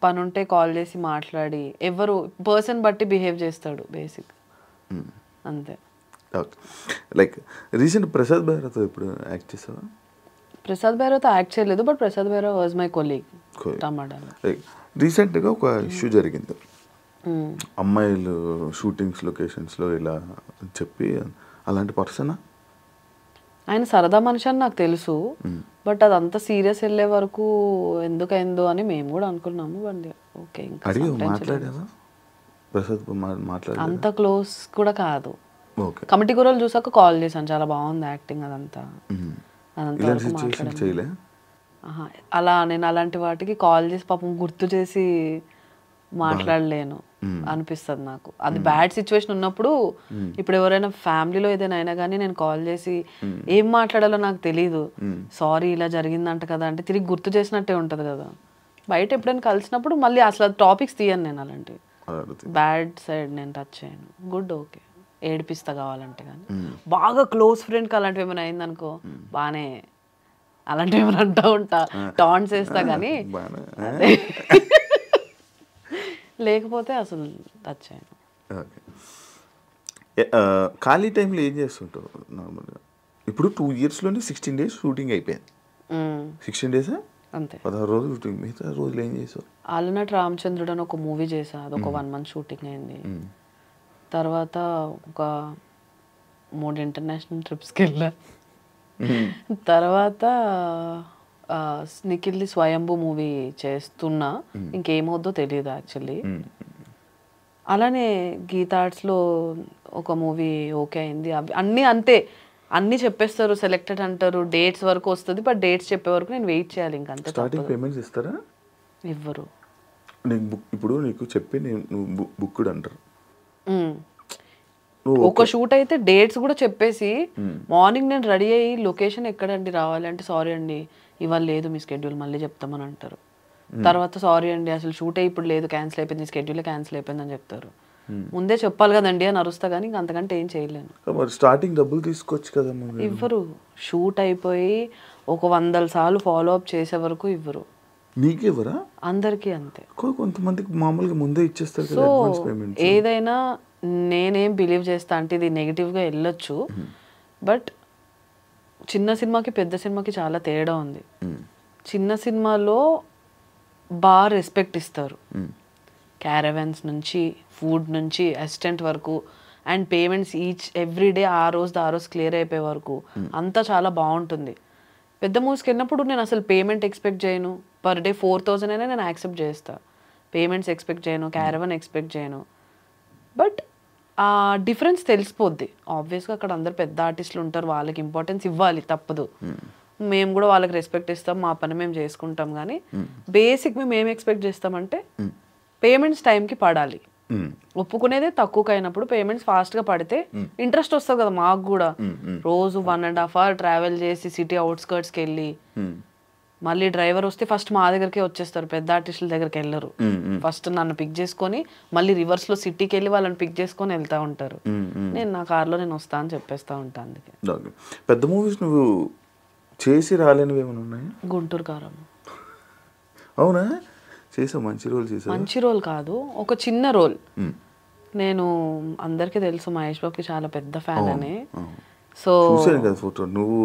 పని ఉంటే కాల్ చేసి మాట్లాడి, ఎవరు పర్సన్ బట్టి బిహేవ్ చేస్తాడు బేసిక్, అంతే. లైక్ రీసెంట్ ప్రసాద్ బైరాతో ఇప్పుడు యాక్ట్ చేసావా? ప్రసాద్ బైరాతో యాక్ట్ చేయలేదు, but Prasad Baira was my colleague టమాటాలో. రీసెంట్గా ఒక ఇష్యూ జరిగింది, అమ్మాయిలు షూటింగ్స్ లొకేషన్స్లో ఇలా చెప్పి, అలాంటి పర్సనా? ఆయన సరదా మనిషి అని నాకు తెలుసు, బట్ అదంతా సీరియస్ వెళ్ళే వరకు ఎందుకైందో అని మేము కూడా అనుకున్నాము. బండి ఓకే, అంత క్లోజ్ కూడా కాదు. కమిటీ కూరలు చూసాక కాల్ చేశాను, చాలా బాగుంది యాక్టింగ్ అదంతా. అలా నేను అలాంటి వాటికి కాల్ చేసి పాపం గుర్తు చేసి మాట్లాడలేను. అనిపిస్తుంది నాకు. అది బ్యాడ్ సిచ్యువేషన్ ఉన్నప్పుడు, ఇప్పుడు ఎవరైనా ఫ్యామిలీలో ఏదైనా అయినా కానీ నేను కాల్ చేసి ఏం మాట్లాడాలో నాకు తెలీదు, సారీ ఇలా జరిగిందంట కదా అంటే తిరిగి గుర్తు చేసినట్టే ఉంటుంది కదా. బయట ఎప్పుడైనా కలిసినప్పుడు మళ్ళీ అసలు టాపిక్స్ తీయను నేను, అలాంటివి బ్యాడ్ సైడ్ నేను టచ్ చేయను. గుడ్ ఓకే ఏడిపిస్తా కావాలంటే, కానీ బాగా క్లోజ్ ఫ్రెండ్కి అలాంటివి ఏమైనా అయిందనుకో బాగానే అలాంటివి ఏమైనా అంటూ ఉంటా, టాంట్స్ వేస్తా, కానీ లేకపోతే అసలు టచ్ చేయను. ఖాళీ టైంలో ఏం చేస్తుంటావు నార్మల్గా? ఇప్పుడు 2 yearsలోనే 16 days షూటింగ్ అయిపోయింది. 16 days అంతే, 16 రోజులు షూటింగ్. మిగతా రోజులు ఏం చేసావు? ఆలనట్ రామచంద్రుడు అని ఒక మూవీ చేసా, అది ఒక 1 month షూటింగ్ అయింది. తర్వాత ఒక 3 ఇంటర్నేషనల్ ట్రిప్స్కి వెళ్ళా. తర్వాత నిఖిల్ది స్వయంభూ మూవీ చేస్తున్నా, ఇంకేమవుద్దో తెలియదు యాక్చువల్లీ. అలానే గీతా ఆర్ట్స్లో ఒక మూవీ ఓకే అయింది. అవి అన్నీ అంతే, అన్నీ చెప్పేస్తారు, సెలెక్టెడ్ అంటారు, డేట్స్ వరకు వస్తుంది, బట్ డేట్స్ చెప్పే వరకు నేను వెయిట్ చేయాలి. ఇంకంతే. స్టార్టింగ్ పేమెంట్స్ ఇస్తారా? ఇవ్వరు. ఇప్పుడు నీకు చెప్పి నువ్వు బుక్డ్ అంటారు. ఒక షూట్ అయితే డేట్స్ కూడా చెప్పేసి మార్నింగ్ నేను రెడీ అయ్యి లొకేషన్ ఎక్కడండి రావాలి అంటే, సారీ అండి ఇవాళ లేదు మీ స్కెడ్యూల్, మళ్ళీ చెప్తామని అంటారు. తర్వాత సారీ అండి అసలు షూటే ఇప్పుడు లేదు, క్యాన్సిల్ అయిపోయింది, స్కెడ్యూలే క్యాన్సిల్ అయిపోయింది అని చెప్తారు. ముందే చెప్పాలి కదండి అని అరుస్తా, కానీ ఇంక అంతకంటే ఏం చేయలేను. స్టార్టింగ్ డబ్బులు తీసుకోవచ్చు కదా. ఇవ్వరు. షూట్ అయిపోయి ఒక 100 సార్లు ఫాలో అప్ చేసే వరకు ఇవ్వరు. నీకు ఇవ్వరా? అందరికీ అంతే. కొంతమందికి మామూలుగా ముందే ఇచ్చేస్తారు. సో ఏదైనా నేనేం బిలీవ్ చేస్తా అంటే, ఇది నెగిటివ్గా వెళ్ళొచ్చు, బట్ చిన్న సినిమాకి పెద్ద సినిమాకి చాలా తేడా ఉంది. చిన్న సినిమాలో బాగా రెస్పెక్ట్ ఇస్తారు, క్యారవాన్స్ నుంచి ఫుడ్ నుంచి అసిస్టెంట్ వరకు, అండ్ పేమెంట్స్ ఎవ్రీ డే ఆ రోజు క్లియర్ అయిపోయే వరకు అంతా చాలా బాగుంటుంది. పెద్ద మూవీస్కి వెళ్ళినప్పుడు నేను అసలు పేమెంట్ ఎక్స్పెక్ట్ చేయను, పర్ డే 4,000 అయినా నేను యాక్సెప్ట్ చేస్తా, పేమెంట్స్ ఎక్స్పెక్ట్ చేయను, క్యారవాన్ ఎక్స్పెక్ట్ చేయను. బట్ ఆ డిఫరెన్స్ తెలిసిపోద్ది ఆబ్వియస్గా. అక్కడ అందరు పెద్ద ఆర్టిస్టులు ఉంటారు, వాళ్ళకి ఇంపార్టెన్స్ ఇవ్వాలి, తప్పదు. మేము కూడా వాళ్ళకి రెస్పెక్ట్ ఇస్తాం, మా పని మేము చేసుకుంటాం. కానీ బేసిక్ మేము ఏం ఎక్స్పెక్ట్ చేస్తామంటే పేమెంట్స్ టైంకి పడాలి. ఒప్పుకునేదే తక్కువకి అయినప్పుడు పేమెంట్స్ ఫాస్ట్గా పడితే ఇంట్రెస్ట్ వస్తుంది కదా మాకు కూడా. రోజు 1.5 hour ట్రావెల్ చేసి సిటీ అవుట్స్కర్ట్స్కి వెళ్ళి మళ్ళీ డ్రైవర్ వస్తే ఫస్ట్ మా దగ్గరకే వచ్చేస్తారు, పెద్ద ఆర్టిస్టుల దగ్గరికి వెళ్ళరు. ఫస్ట్ నన్ను పిక్ చేసుకొని మళ్ళీ రివర్స్లో సిటీకి వెళ్ళి వాళ్ళని పిక్ చేసుకొని వెళ్తూ ఉంటారు. నేను నా కార్లో నేను వస్తా అని చెప్పేస్తా ఉంటాను. అందుకే పెద్ద మూవీస్ నువ్వు చేసి రాలేనివి ఏమైనా ఉన్నాయా? గుంటూరు కారం. అవునా? చేసావు, మంచి రోల్ చేసావు. మంచి రోల్ కాదు, ఒక చిన్న రోల్. నేను అందరికీ తెలుసు మహేష్ బాబుకి చాలా పెద్ద ఫ్యాన్ అని. సో చూసాను కదా ఫోటో, నువ్వు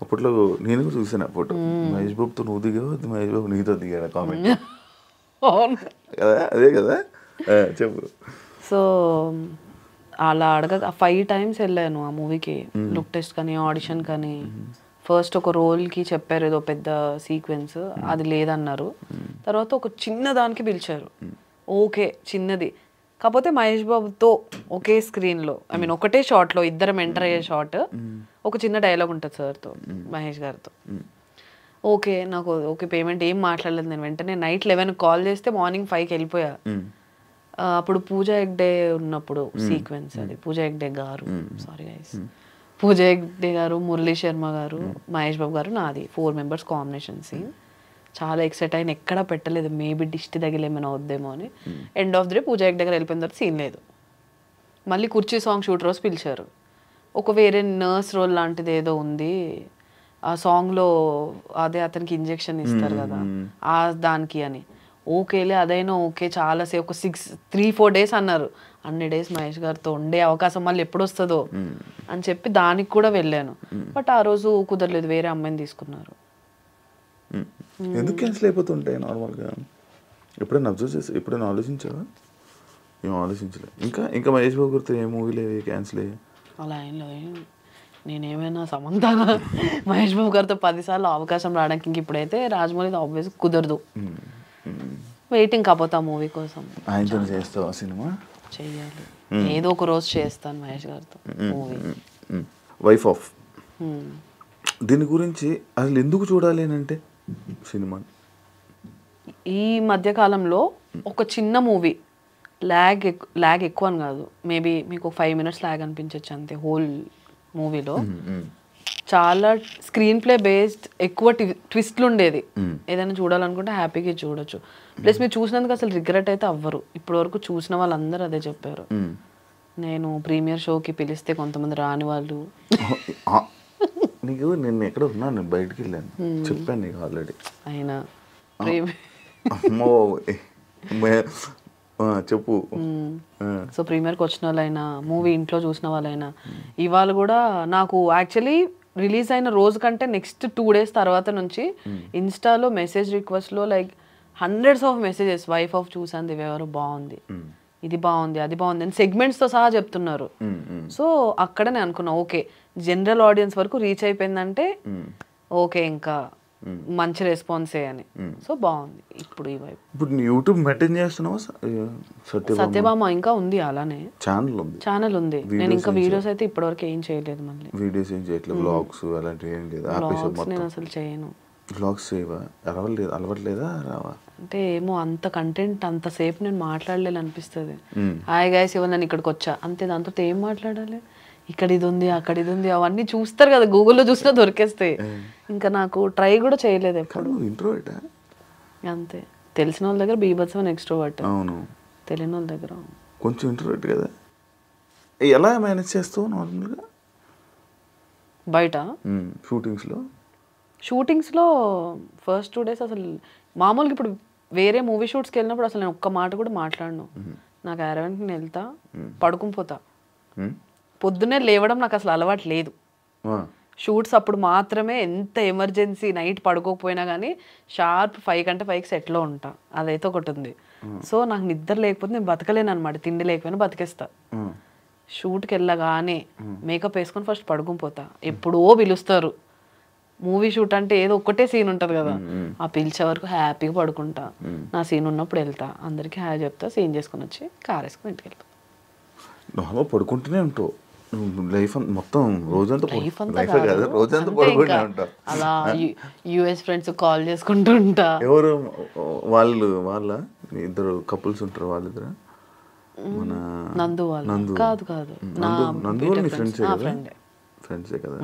అప్పట్లో నేను కూడా చూసాను ఆ ఫోటో. మహేష్ బాబుతో నువ్వు దిగావు, మహేష్ బాబు నీతో దిగాడు కామెంట్ కదా, అదే కదా, చెప్పు. సో అలా అడగ 5 times వెళ్ళాను ఆ మూవీకి, లుక్ టెస్ట్ కానీ ఆడిషన్ కానీ. ఫస్ట్ ఒక రోల్కి చెప్పారు ఏదో పెద్ద సీక్వెన్స్, అది లేదన్నారు. తర్వాత ఒక చిన్న దానికి పిలిచారు, ఓకే చిన్నది, కాకపోతే మహేష్ బాబుతో ఒకే స్క్రీన్లో, ఐ మీన్ ఒకటే షాట్లో ఇద్దరం ఎంటర్ అయ్యే షాట్, ఒక చిన్న డైలాగ్ ఉంటుంది సార్తో, మహేష్ గారితో. ఓకే నాకు ఓకే, పేమెంట్ ఏం మాట్లాడలేదు నేను. వెంటనే నైట్ 11 కాల్ చేస్తే మార్నింగ్ 5కి వెళ్ళిపోయా. అప్పుడు పూజా హెగ్డే ఉన్నప్పుడు సీక్వెన్స్ అది, పూజా హెగ్డే గారు, సారీ గైస్, పూజా హెగ్డే గారు, మురళీ శర్మ గారు, మహేష్ బాబు గారు, నాది 4 members కాంబినేషన్ సీన్. చాలా ఎక్సైట్ అయిన, ఎక్కడా పెట్టలేదు, మేబీ దిష్టి తగిలేమైనా వద్దేమో అని. End of the day Pooja Hegde గారు వెళ్ళిపోయిన తర్వాత సీన్ లేదు. మళ్ళీ కుర్చీ సాంగ్ షూట్ రోజు పిలిచారు, ఒక వేరే నర్స్ రోల్ లాంటిది ఏదో ఉంది ఆ సాంగ్లో, అదే అతనికి ఇంజెక్షన్ ఇస్తారు కదా ఆ దానికి అని. ఓకేలే అదైనా ఓకే, చాలాసేపు ఒక 3-4 days అన్నారు. అన్ని డేస్ మహేష్ గారితో ఉండే అవకాశం మళ్ళీ ఎప్పుడు వస్తుందో అని చెప్పి దానికి కూడా వెళ్ళాను. బట్ ఆ రోజు కుదరలేదు, వేరే అమ్మాయిని తీసుకున్నారు. ఎందుకు క్యాన్సిల్ అయిపోతుంటాయి నార్మల్గా? ఎప్పుడైనా అబ్జర్వ్ చేసి ఎప్పుడైనా ఆలోచించావా? ఏం ఆలోచించలేదు. ఇంకా మహేష్ బాబు గారితో ఏ మూవీలు క్యాన్సిల్ అయ్యాయి? అలా ఏం లేదు. నేనేమైనా సమంతానా మహేష్ బాబు గారితో 10 సార్లు అవకాశం రావడానికి, ఇంక ఇప్పుడైతే రాజమౌళి ఆబ్వియస్ కుదరదు. వెయిటింగ్ కాకపోతే ఆ మూవీ కోసం. ఆయనతో చేస్తావా సినిమా? చెయ్యాలి, ఏదో ఒక రోజు చేస్తాను మహేష్ గారితో మూవీ. వైఫ్ ఆఫ్, దీని గురించి అసలు ఎందుకు చూడాలి అని అంటే సినిమా? ఈ మధ్యకాలంలో ఒక చిన్న మూవీ ల్యాగ్ ఎక్కువ అని కాదు, మేబీ మీకు 5 minutes ల్యాగ్ అనిపించవచ్చు అంతే హోల్ మూవీలో. చాలా స్క్రీన్ ప్లే బేస్డ్, ఎక్కువ ట్విస్ట్లు ఉండేది. ఏదైనా చూడాలనుకుంటే హ్యాపీగా చూడొచ్చు. ప్లస్ మీరు చూసినందుకు అసలు రిగ్రెట్ అయితే అవ్వరు. ఇప్పటి వరకు చూసిన వాళ్ళందరూ అదే చెప్పారు. నేను ప్రీమియర్ షోకి పిలిస్తే కొంతమంది రాని వాళ్ళు, నీకు నేను ఎక్కడ ఉన్నాను, నేను బయటికి వెళ్ళాను చెప్పాను నీకు ఆల్రెడీ. అయినా అమ్మో చెప్పు. సో ప్రీమియర్కి వచ్చిన వాళ్ళైనా, మూవీ ఇంట్లో చూసిన వాళ్ళైనా, ఇవాళ కూడా నాకు యాక్చువల్లీ రిలీజ్ అయిన రోజు కంటే నెక్స్ట్ 2 days తర్వాత నుంచి ఇన్స్టాలో మెసేజ్ రిక్వెస్ట్లో like hundreds of messages, wife of చూసాను దివ్యవరు బాగుంది, ఇది బాగుంది, అది బాగుంది అని సెగ్మెంట్స్తో సహా చెప్తున్నారు. సో అక్కడ నేను అనుకున్నా ఓకే జనరల్ ఆడియన్స్ వరకు రీచ్ అయిపోయిందంటే ఓకే ఇంకా మంచి రెస్పాన్సే అని. సో బాగుంది. ఇప్పుడు ఈ వైపు ఇప్పుడు యూట్యూబ్ మెయింటైన్ చేస్తున్నావా? సత్యభామ ఇంకా ఉంది, అలానే ఛానల్ ఉంది. నేను ఇంకా వీడియోస్ అయితే ఇప్పటివరకు ఏం చేయలేదు. మళ్ళీ వీడియోస్ ఏం చేయట్లేదు, వ్లాగ్స్ అలాంటివి ఏం లేదు. నేను అసలు చేయను. వ్లాగ్స్ చేయవా? అలవట్లేదా? రావా అంటే ఏమో అంత కంటెంట్ అంతసేపు నేను మాట్లాడలేదు అనిపిస్తుంది. హాయ్ గైస్ ఇవాళ నేను ఇక్కడికి వచ్చా అంతే, దాంతో ఏం మాట్లాడాలి? ఇక్కడ ఇది ఉంది, అక్కడ ఇది ఉంది, అవన్నీ చూస్తారు కదా, గూగుల్లో చూసినా దొరికేస్తాయి. ఇంకా నాకు ట్రై కూడా చేయలేదు ఎప్పుడు. ఇంట్రోవర్ట్ అంతే. తెలిసిన వాళ్ళ దగ్గర బీభత్సమైన ఎక్స్ట్రోవర్ట్, అవును. తెలియని వాళ్ళ దగ్గర కొంచెం ఇంట్రోవర్ట్ కదా. ఎలా మేనేజ్ చేస్తావు నార్మల్గా బయట షూటింగ్స్లో? ఫస్ట్ 2 days అసలు మామూలుగా ఇప్పుడు వేరే మూవీ షూట్స్కి వెళ్ళినప్పుడు అసలు నేను ఒక్క మాట కూడా మాట్లాడను. నాకు అరవెంట్ని నేను వెళ్తా, పడుకుని పోతా. పొద్దున్నే లేవడం నాకు అసలు అలవాటు లేదు. షూట్స్ అప్పుడు మాత్రమే, ఎంత ఎమర్జెన్సీ నైట్ పడుకోకపోయినా కానీ షార్ప్ 5 కంటే 5కి సెట్లో ఉంటా. అదైతే ఒకటి ఉంది. సో నాకు నిద్ర లేకపోతే నేను బతకలేను అనమాట. తిండి లేకపోయినా బతికేస్తా. షూట్కి వెళ్ళగానే మేకప్ వేసుకొని ఫస్ట్ పడుకుని పోతా. ఎప్పుడో పిలుస్తారు. మూవీ షూట్ అంటే ఏదో ఒక్కటే సీన్ ఉంటుంది కదా, ఆ పిలిచే వరకు హ్యాపీగా పడుకుంటా. నా సీన్ ఉన్నప్పుడు వెళ్తా, అందరికీ హాయ్ చెప్తా, సీన్ చేసుకుని వచ్చి కార్ వేసుకుని ఇంటికి వెళ్తా. నార్మల్ పడుకుంటూనే ఉంటావు లైఫ్ మొత్తం, రోజంతా అలా యుఎస్ ఫ్రెండ్స్ కాల్ చేసుకుంటూ ఉంటా. ఎవరు వాళ్ళ ఇద్దరు కపుల్స్ ఉంటారు, వాళ్ళిద్దరు మన నందు వాళ్ళు కాదు నందు వాళ్ళ ఫ్రెండ్సే కదా.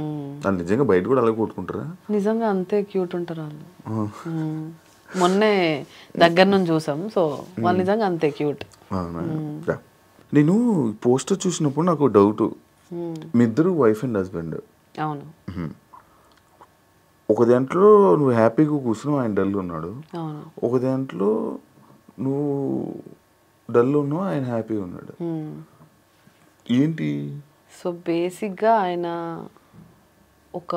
వాళ్ళు నిజంగా బయట కూడా అలా కొట్టుకుంటారా? నిజంగా అంతే క్యూట్ ఉంటారు వాళ్ళు. మొన్నే దగ్గర నుంచి చూసాం. సో వాళ్ళు నిజంగా అంతే క్యూట్. నేను పోస్టర్ చూసినప్పుడు నాకు డౌట్, మీ ఇద్దరు వైఫ్ అండ్ హస్బెండ్. అవును. ఒక దాంట్లో నువ్వు హ్యాపీగా కూర్చున్నావు, ఆయన డల్ ఉన్నాడు. ఒక దాంట్లో నువ్వు డల్ ఉన్నావు, ఆయన హ్యాపీగా ఉన్నాడు. ఏంటి? సో బేసిక్గా ఆయన ఒక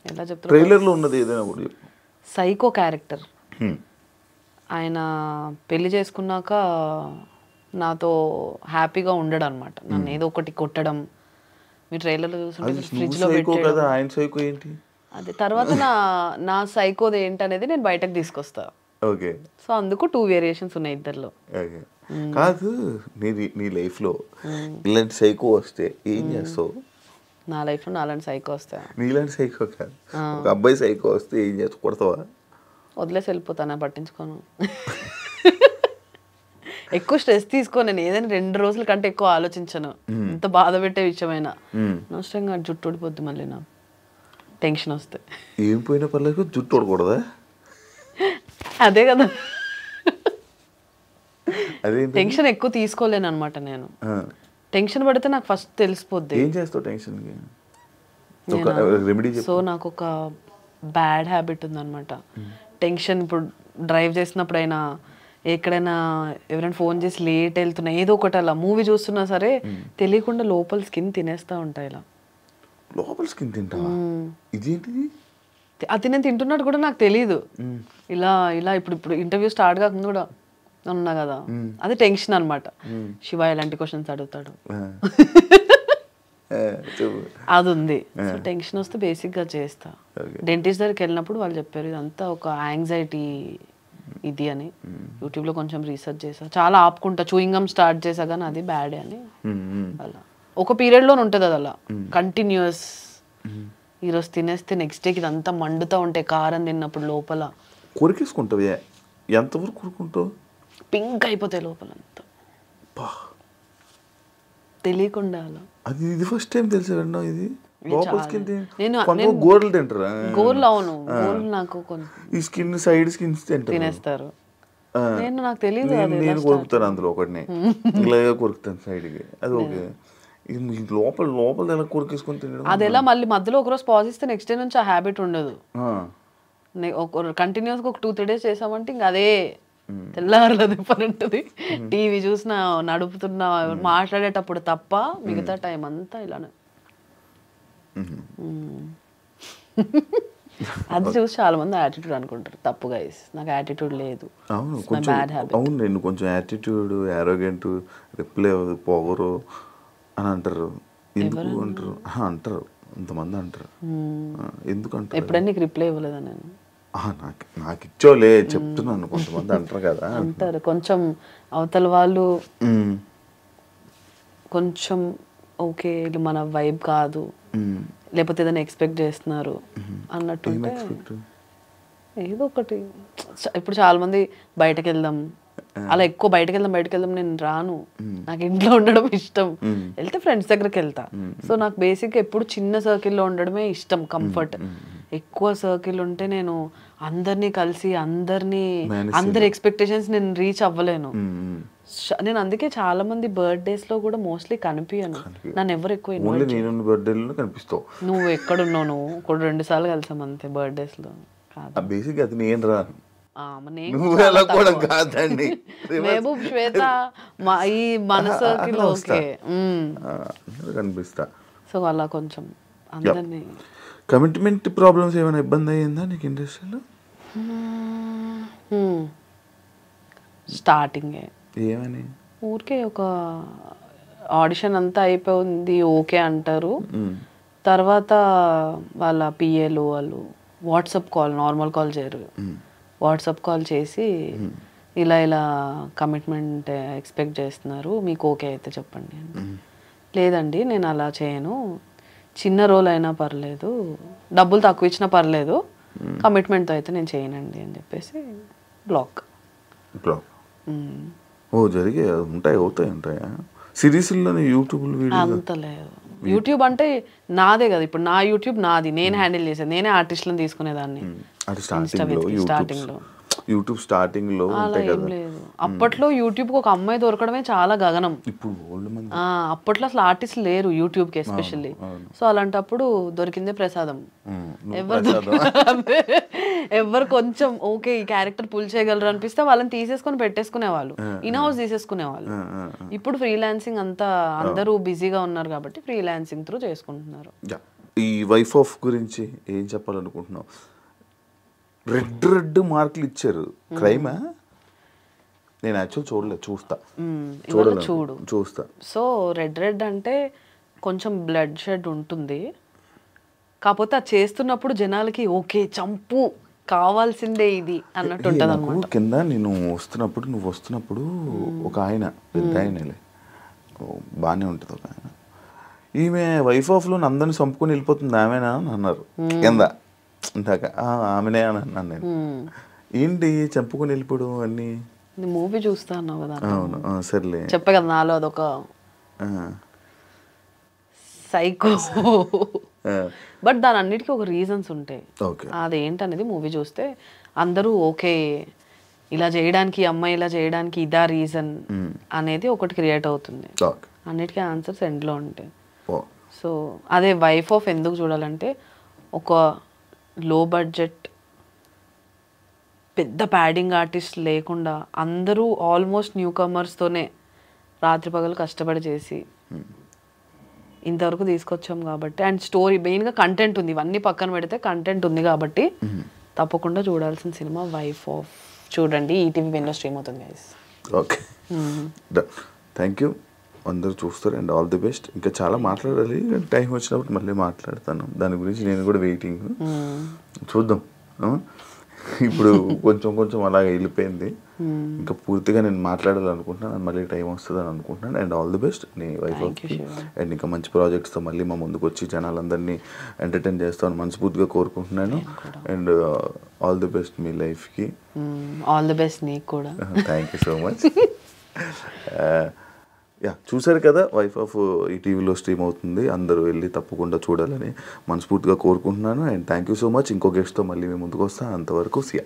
ఎలా చెప్తారు, ట్రైలర్లో ఉన్నది ఏదైనా కూడా సైకో క్యారెక్టర్. ఆయన పెళ్లి చేసుకున్నాక నాతో హ్యాపీగా ఉండడు అనమాట. నన్ను ఏదో ఒకటి కొట్టడం, మీ ట్రైలర్లో చూస్తుంటే ఫ్రిడ్జ్లో పెట్టడం. ఆయన సైకో ఏంటి? అదే తర్వాత నా సైకోది ఏంటనేది నేను బయటకు తీసుకొస్తా. ఓకే. సో అందుకు 2 వేరియేషన్స్ ఉన్నాయి ఇద్దరిలో. కాదు, నీ లైఫ్లో ఇలాంటి సైకో వస్తే ఏం చేస్తావు? నా లైఫ్లో నాలాంటి సైకో వస్తా? నీలాంటి సైకో కాదు, ఒక అబ్బాయి సైకో వస్తే ఏం చేస్తా? కొడతావా? వదిలేసి వెళ్ళిపోతానా, పట్టించుకోను. ఎక్కువ స్ట్రెస్ తీసుకో. నేను ఏదైనా 2 రోజుల కంటే ఎక్కువ ఆలోచించను, ఎంత బాధ పెట్టే విషయమైనా. నష్టంగా జుట్టు ఊడిపోద్ది మళ్ళీ నా టెన్షన్ వస్తే. ఏం పోయినా పర్లేదు, జుట్టు ఊడకూడదా? అదే కదా, టెన్షన్ ఎక్కువ తీసుకోలేను అనమాట నేను. టెన్షన్ పడితే నాకు ఫస్ట్ తెలిసిపోద్ది. ఏం చేస్తావు టెన్షన్? సో నాకు ఒక బ్యాడ్ హ్యాబిట్ ఉందన్నమాట. టెన్షన్ ఇప్పుడు డ్రైవ్ చేసినప్పుడైనా, ఎక్కడైనా ఎవరైనా ఫోన్ చేసి లేట్ వెళ్తున్నా, ఏదో ఒకటి అలా మూవీ చూస్తున్నా సరే తెలియకుండా లోపల స్కిన్ తినేస్తా ఉంటాయి. ఇలా లోపల స్కిన్ తింటావా? ఇదేంటిది? అది నేను తింటున్నట్టు కూడా నాకు తెలీదు. ఇలా ఇలా ఇప్పుడు ఇంటర్వ్యూ స్టార్ట్ కాకుండా కూడా ఉన్నా కదా, అది టెన్షన్ అనమాట. శివ ఎలాంటి క్వశ్చన్స్ అడుగుతాడు అది ఉంది. సో టెన్షన్ వస్తే బేసిక్గా చేస్తా. డెంటిస్ట్ దగ్గరికి వెళ్ళినప్పుడు వాళ్ళు చెప్పారు ఇదంతా ఒక యాంగ్జైటీ ఇది అని. యూట్యూబ్లో కొంచెం రీసెర్చ్ చేసా, చాలా ఆపుకుంటా. చూయింగ్ గమ్ స్టార్ట్ చేసా కానీ అది బ్యాడే అని. అలా ఒక పీరియడ్లోనే ఉంటుంది అది అలా కంటిన్యూస్. ఈరోజు తినేస్తే నెక్స్ట్ డేకి ఇదంతా మండుతూ ఉంటాయి, కారం తిన్నప్పుడు లోపల. కొరికేసుకుంటావు? ఎంతవరకు కొరుకుంటావు? పింక్ అయిపోతాయి లోపల అంతా. తెలియకుండా అలా. అది ఇది ఫస్ట్ టైం తెలిసి విన్నా. ఇది లోపల స్కిన్ నేను గోర్లు తింటారా? గోర్లు, అవును, గోర్లు నాకు ఈ స్కిన్ సైడ్ స్కిన్స్ తినేస్తారు. నాకు తెలియదు. నేను కొరుకుతాను అందులో ఒకటిని, ఇలాగా కొరుకుతాను సైడ్కి. అది ఓకే. లోపల లోపల ఎలా కొరికేసుకొని తినడం, అది ఎలా మళ్ళీ మధ్యలో ఒకరోజు పాజ్ ఇస్తే నెక్స్ట్ డే నుంచి ఆ హ్యాబిట్ ఉండదు. కంటిన్యూస్గా ఒక 2-3 days చేసామంటే ఇంకా అదే తెల్లారలేదు పని ఉంటుంది. టీవీ చూసిన, నడుపుతున్నా, మాట్లాడేటప్పుడు తప్ప మిగతా టైం అంతా ఇలానే. అది చూసి చాలా మంది యాటిట్యూడ్ అనుకుంటారు. తప్పు గైస్, నాకు యాటిట్యూడ్ లేదు. అవును కొంచెం, అవును నేను కొంచెం యాటిట్యూడ్, యారోగెంట్, రిప్లై పొగరు అని అంటారు. ఎందుకు అంటారు? అంటారు, ఇంతమంది అంటారు. ఎందుకు అంటారు? ఎప్పుడైనా నీకు రిప్లై ఇవ్వలేదా నేను? నాకు ఇచ్చోలే చెప్తున్నాను, కొంతమంది అంటారు కదా అంటారు. కొంచెం అవతల వాళ్ళు కొంచెం ఓకే ఇది మన వైబ్ కాదు, లేకపోతే ఏదైనా ఎక్స్పెక్ట్ చేస్తున్నారు అన్నట్టు ఏదో ఒకటి. ఇప్పుడు చాలా మంది బయటకు వెళ్దాం, అలా ఎక్కువ బయటకు వెళ్దాం నేను రాను. నాకు ఇంట్లో ఉండడం ఇష్టం. వెళ్తే ఫ్రెండ్స్ దగ్గరికి వెళ్తా. సో నాకు బేసిక్గా ఎప్పుడు చిన్న సర్కిల్లో ఉండడమే ఇష్టం, కంఫర్ట్. ఎక్కువ సర్కిల్ ఉంటే నేను అందరినీ కలిసి అందరి ఎక్స్పెక్టేషన్స్ నేను రీచ్ అవ్వలేను. నేను అందుకే చాలా మంది బర్త్డేస్ లో కూడా మోస్ట్లీ కనిపించను. నన్ను ఎవరు ఎక్కువ కనిపిస్తావు. నువ్వు ఎక్కడున్నావు? నువ్వు కూడా 2 సార్లు కలిసాం అంతే బర్త్డేస్ లో. బేసిక్ అది నేను రాను. మహబూబ్, శ్వేత, ఈ మన సర్కిల్ ఓకే కనిపిస్తా. సో అలా కొంచెం అందరినీ. కమిట్మెంట్ ప్రాబ్లమ్స్ ఏమైనా ఇబ్బంది అయ్యిందా నీకు ఇండస్ట్రీలో? స్టార్టింగే ఏమని? ఊరికే ఒక ఆడిషన్ అంతా అయిపోయింది, ఓకే అంటారు. తర్వాత వాళ్ళ పిఏలు వాళ్ళు వాట్సాప్ కాల్, నార్మల్ కాల్ చేయరు, వాట్సాప్ కాల్ చేసి ఇలా కమిట్మెంట్ ఎక్స్పెక్ట్ చేస్తున్నారు, మీకు ఓకే అయితే చెప్పండి. లేదండి నేను అలా చేయను, చిన్న రోల్ అయినా పర్లేదు, డబ్బులు తక్కువ ఇచ్చినా పర్లేదు, కమిట్మెంట్తో అయితే నేను చేయనండి అని చెప్పేసి బ్లాక్. ఓ జరిగే అవుతాయా సిరీస్లోనే? యూట్యూబ్ అంత లేదు. యూట్యూబ్ అంటే నాదే కదా, ఇప్పుడు నా యూట్యూబ్ నాది, నేను హ్యాండిల్ చేసేది, నేనే ఆర్టిస్ట్లను తీసుకునేదాన్ని స్టార్టింగ్ లో. యూట్యూబ్ స్టార్టింగ్ లో లేదు. అప్పట్లో యూట్యూబ్ ఒక అమ్మాయి దొరకడమే చాలా గగనం. అప్పట్లో అసలు ఆర్టిస్ట్ లేరు యూట్యూబ్ కి ఎస్పెషల్లీ. సో అలాంటప్పుడు దొరికిందే ప్రసాదం. ఎవరు కొంచెం ఓకే ఈ క్యారెక్టర్ పుల్ చేయగలరు అనిపిస్తే వాళ్ళని తీసేసుకొని పెట్టేసుకునేవాళ్ళు, ఇన్ హౌస్ తీసేసుకునేవాళ్ళు. ఇప్పుడు ఫ్రీలాన్సింగ్ అంతా అందరూ బిజీగా ఉన్నారు కాబట్టి ఫ్రీలాన్సింగ్ త్రూ చేసుకుంటున్నారు. ఈ వైఫ్ ఆఫ్ గురించి ఏం చెప్పాలనుకుంటున్నావు? రెడ్ మార్కులు ఇచ్చారు, క్రైమా? నేను యాక్చువల్ చూడలేదు, చూస్తా. సో రెడ్ అంటే కొంచెం బ్లడ్ షెడ్ ఉంటుంది, కాకపోతే అది చేస్తున్నప్పుడు జనాలకి ఓకే చంపు కావాల్సిందే ఇది అన్నట్టు ఉంటుంది అన్నమాట. కింద నువ్వు వస్తున్నప్పుడు ఒక ఆయన పెద్ద ఆయనలే బాగానే ఉంటుంది, ఒక ఆయన, ఈమె వైఫ్ ఆఫ్ లో అందరిని చంపుకొని వెళ్ళిపోతుంది ఆమెనా అని అన్నారు కింద. ఇందాక ఆమెనే అని అన్నాను నేను. ఏంటి చంపుకొని వెళ్ళిపోవడం అన్ని? మూవీ చూస్తా అన్నావు కదా. అవును సర్లే, చెప్పే కదా నాలో అదొక సైకో. బట్ దాని అన్నిటికీ ఒక రీజన్స్ ఉంటాయి. అదేంటనేది మూవీ చూస్తే అందరూ ఓకే ఇలా చేయడానికి, అమ్మాయి ఇలా చేయడానికి ఇదా రీజన్ అనేది ఒకటి క్రియేట్ అవుతుంది. అన్నిటికీ ఆన్సర్స్ ఎండ్లో ఉంటాయి. సో అదే వైఫ్ ఆఫ్ ఎందుకు చూడాలంటే, ఒక లో బడ్జెట్ పెద్ద ప్యాడింగ్ ఆర్టిస్ట్ లేకుండా అందరూ ఆల్మోస్ట్ న్యూ కమర్స్తోనే రాత్రి పగలు కష్టపడి చేసి ఇంతవరకు తీసుకొచ్చాం కాబట్టి, అండ్ స్టోరీ మెయిన్గా కంటెంట్ ఉంది, ఇవన్నీ పక్కన పెడితే కంటెంట్ ఉంది కాబట్టి తప్పకుండా చూడాల్సిన సినిమా వైఫ్ ఆఫ్. చూడండి, ఈటీవీ విన్లో స్ట్రీమ్ అవుతుంది గైస్. Okay, thank you. అందరూ చూస్తారు అండ్ ఆల్ ది బెస్ట్. ఇంకా చాలా మాట్లాడాలి, టైం వచ్చినప్పుడు మళ్ళీ మాట్లాడతాను దాని గురించి. నేను కూడా వెయిటింగ్, చూద్దాం. ఇప్పుడు కొంచెం అలాగే వెళ్ళిపోయింది, ఇంకా పూర్తిగా నేను మాట్లాడాలనుకుంటున్నాను, మళ్ళీ టైం వస్తుంది అని అనుకుంటున్నాను. అండ్ ఆల్ ది బెస్ట్ నీ వైఫ్ అండ్ ఇంకా మంచి ప్రాజెక్ట్స్తో మళ్ళీ మా ముందుకు వచ్చి జనాలందరినీ ఎంటర్టైన్ చేస్తామని మనస్ఫూర్తిగా కోరుకుంటున్నాను. అండ్ ఆల్ ది బెస్ట్ మీ లైఫ్కి. ఆల్ ది బెస్ట్ నీకు కూడా. Thank you so much. Yeah, చూశారు కదా, వైఫ్ ఆఫ్ ఈ టీవీలో స్ట్రీమ్ అవుతుంది. అందరూ వెళ్ళి తప్పకుండా చూడాలని మనస్ఫూర్తిగా కోరుకుంటున్నాను. And thank you so much. ఇంకో గెస్ట్తో మళ్ళీ మేము ముందుకు వస్తాను. అంతవరకు సియా.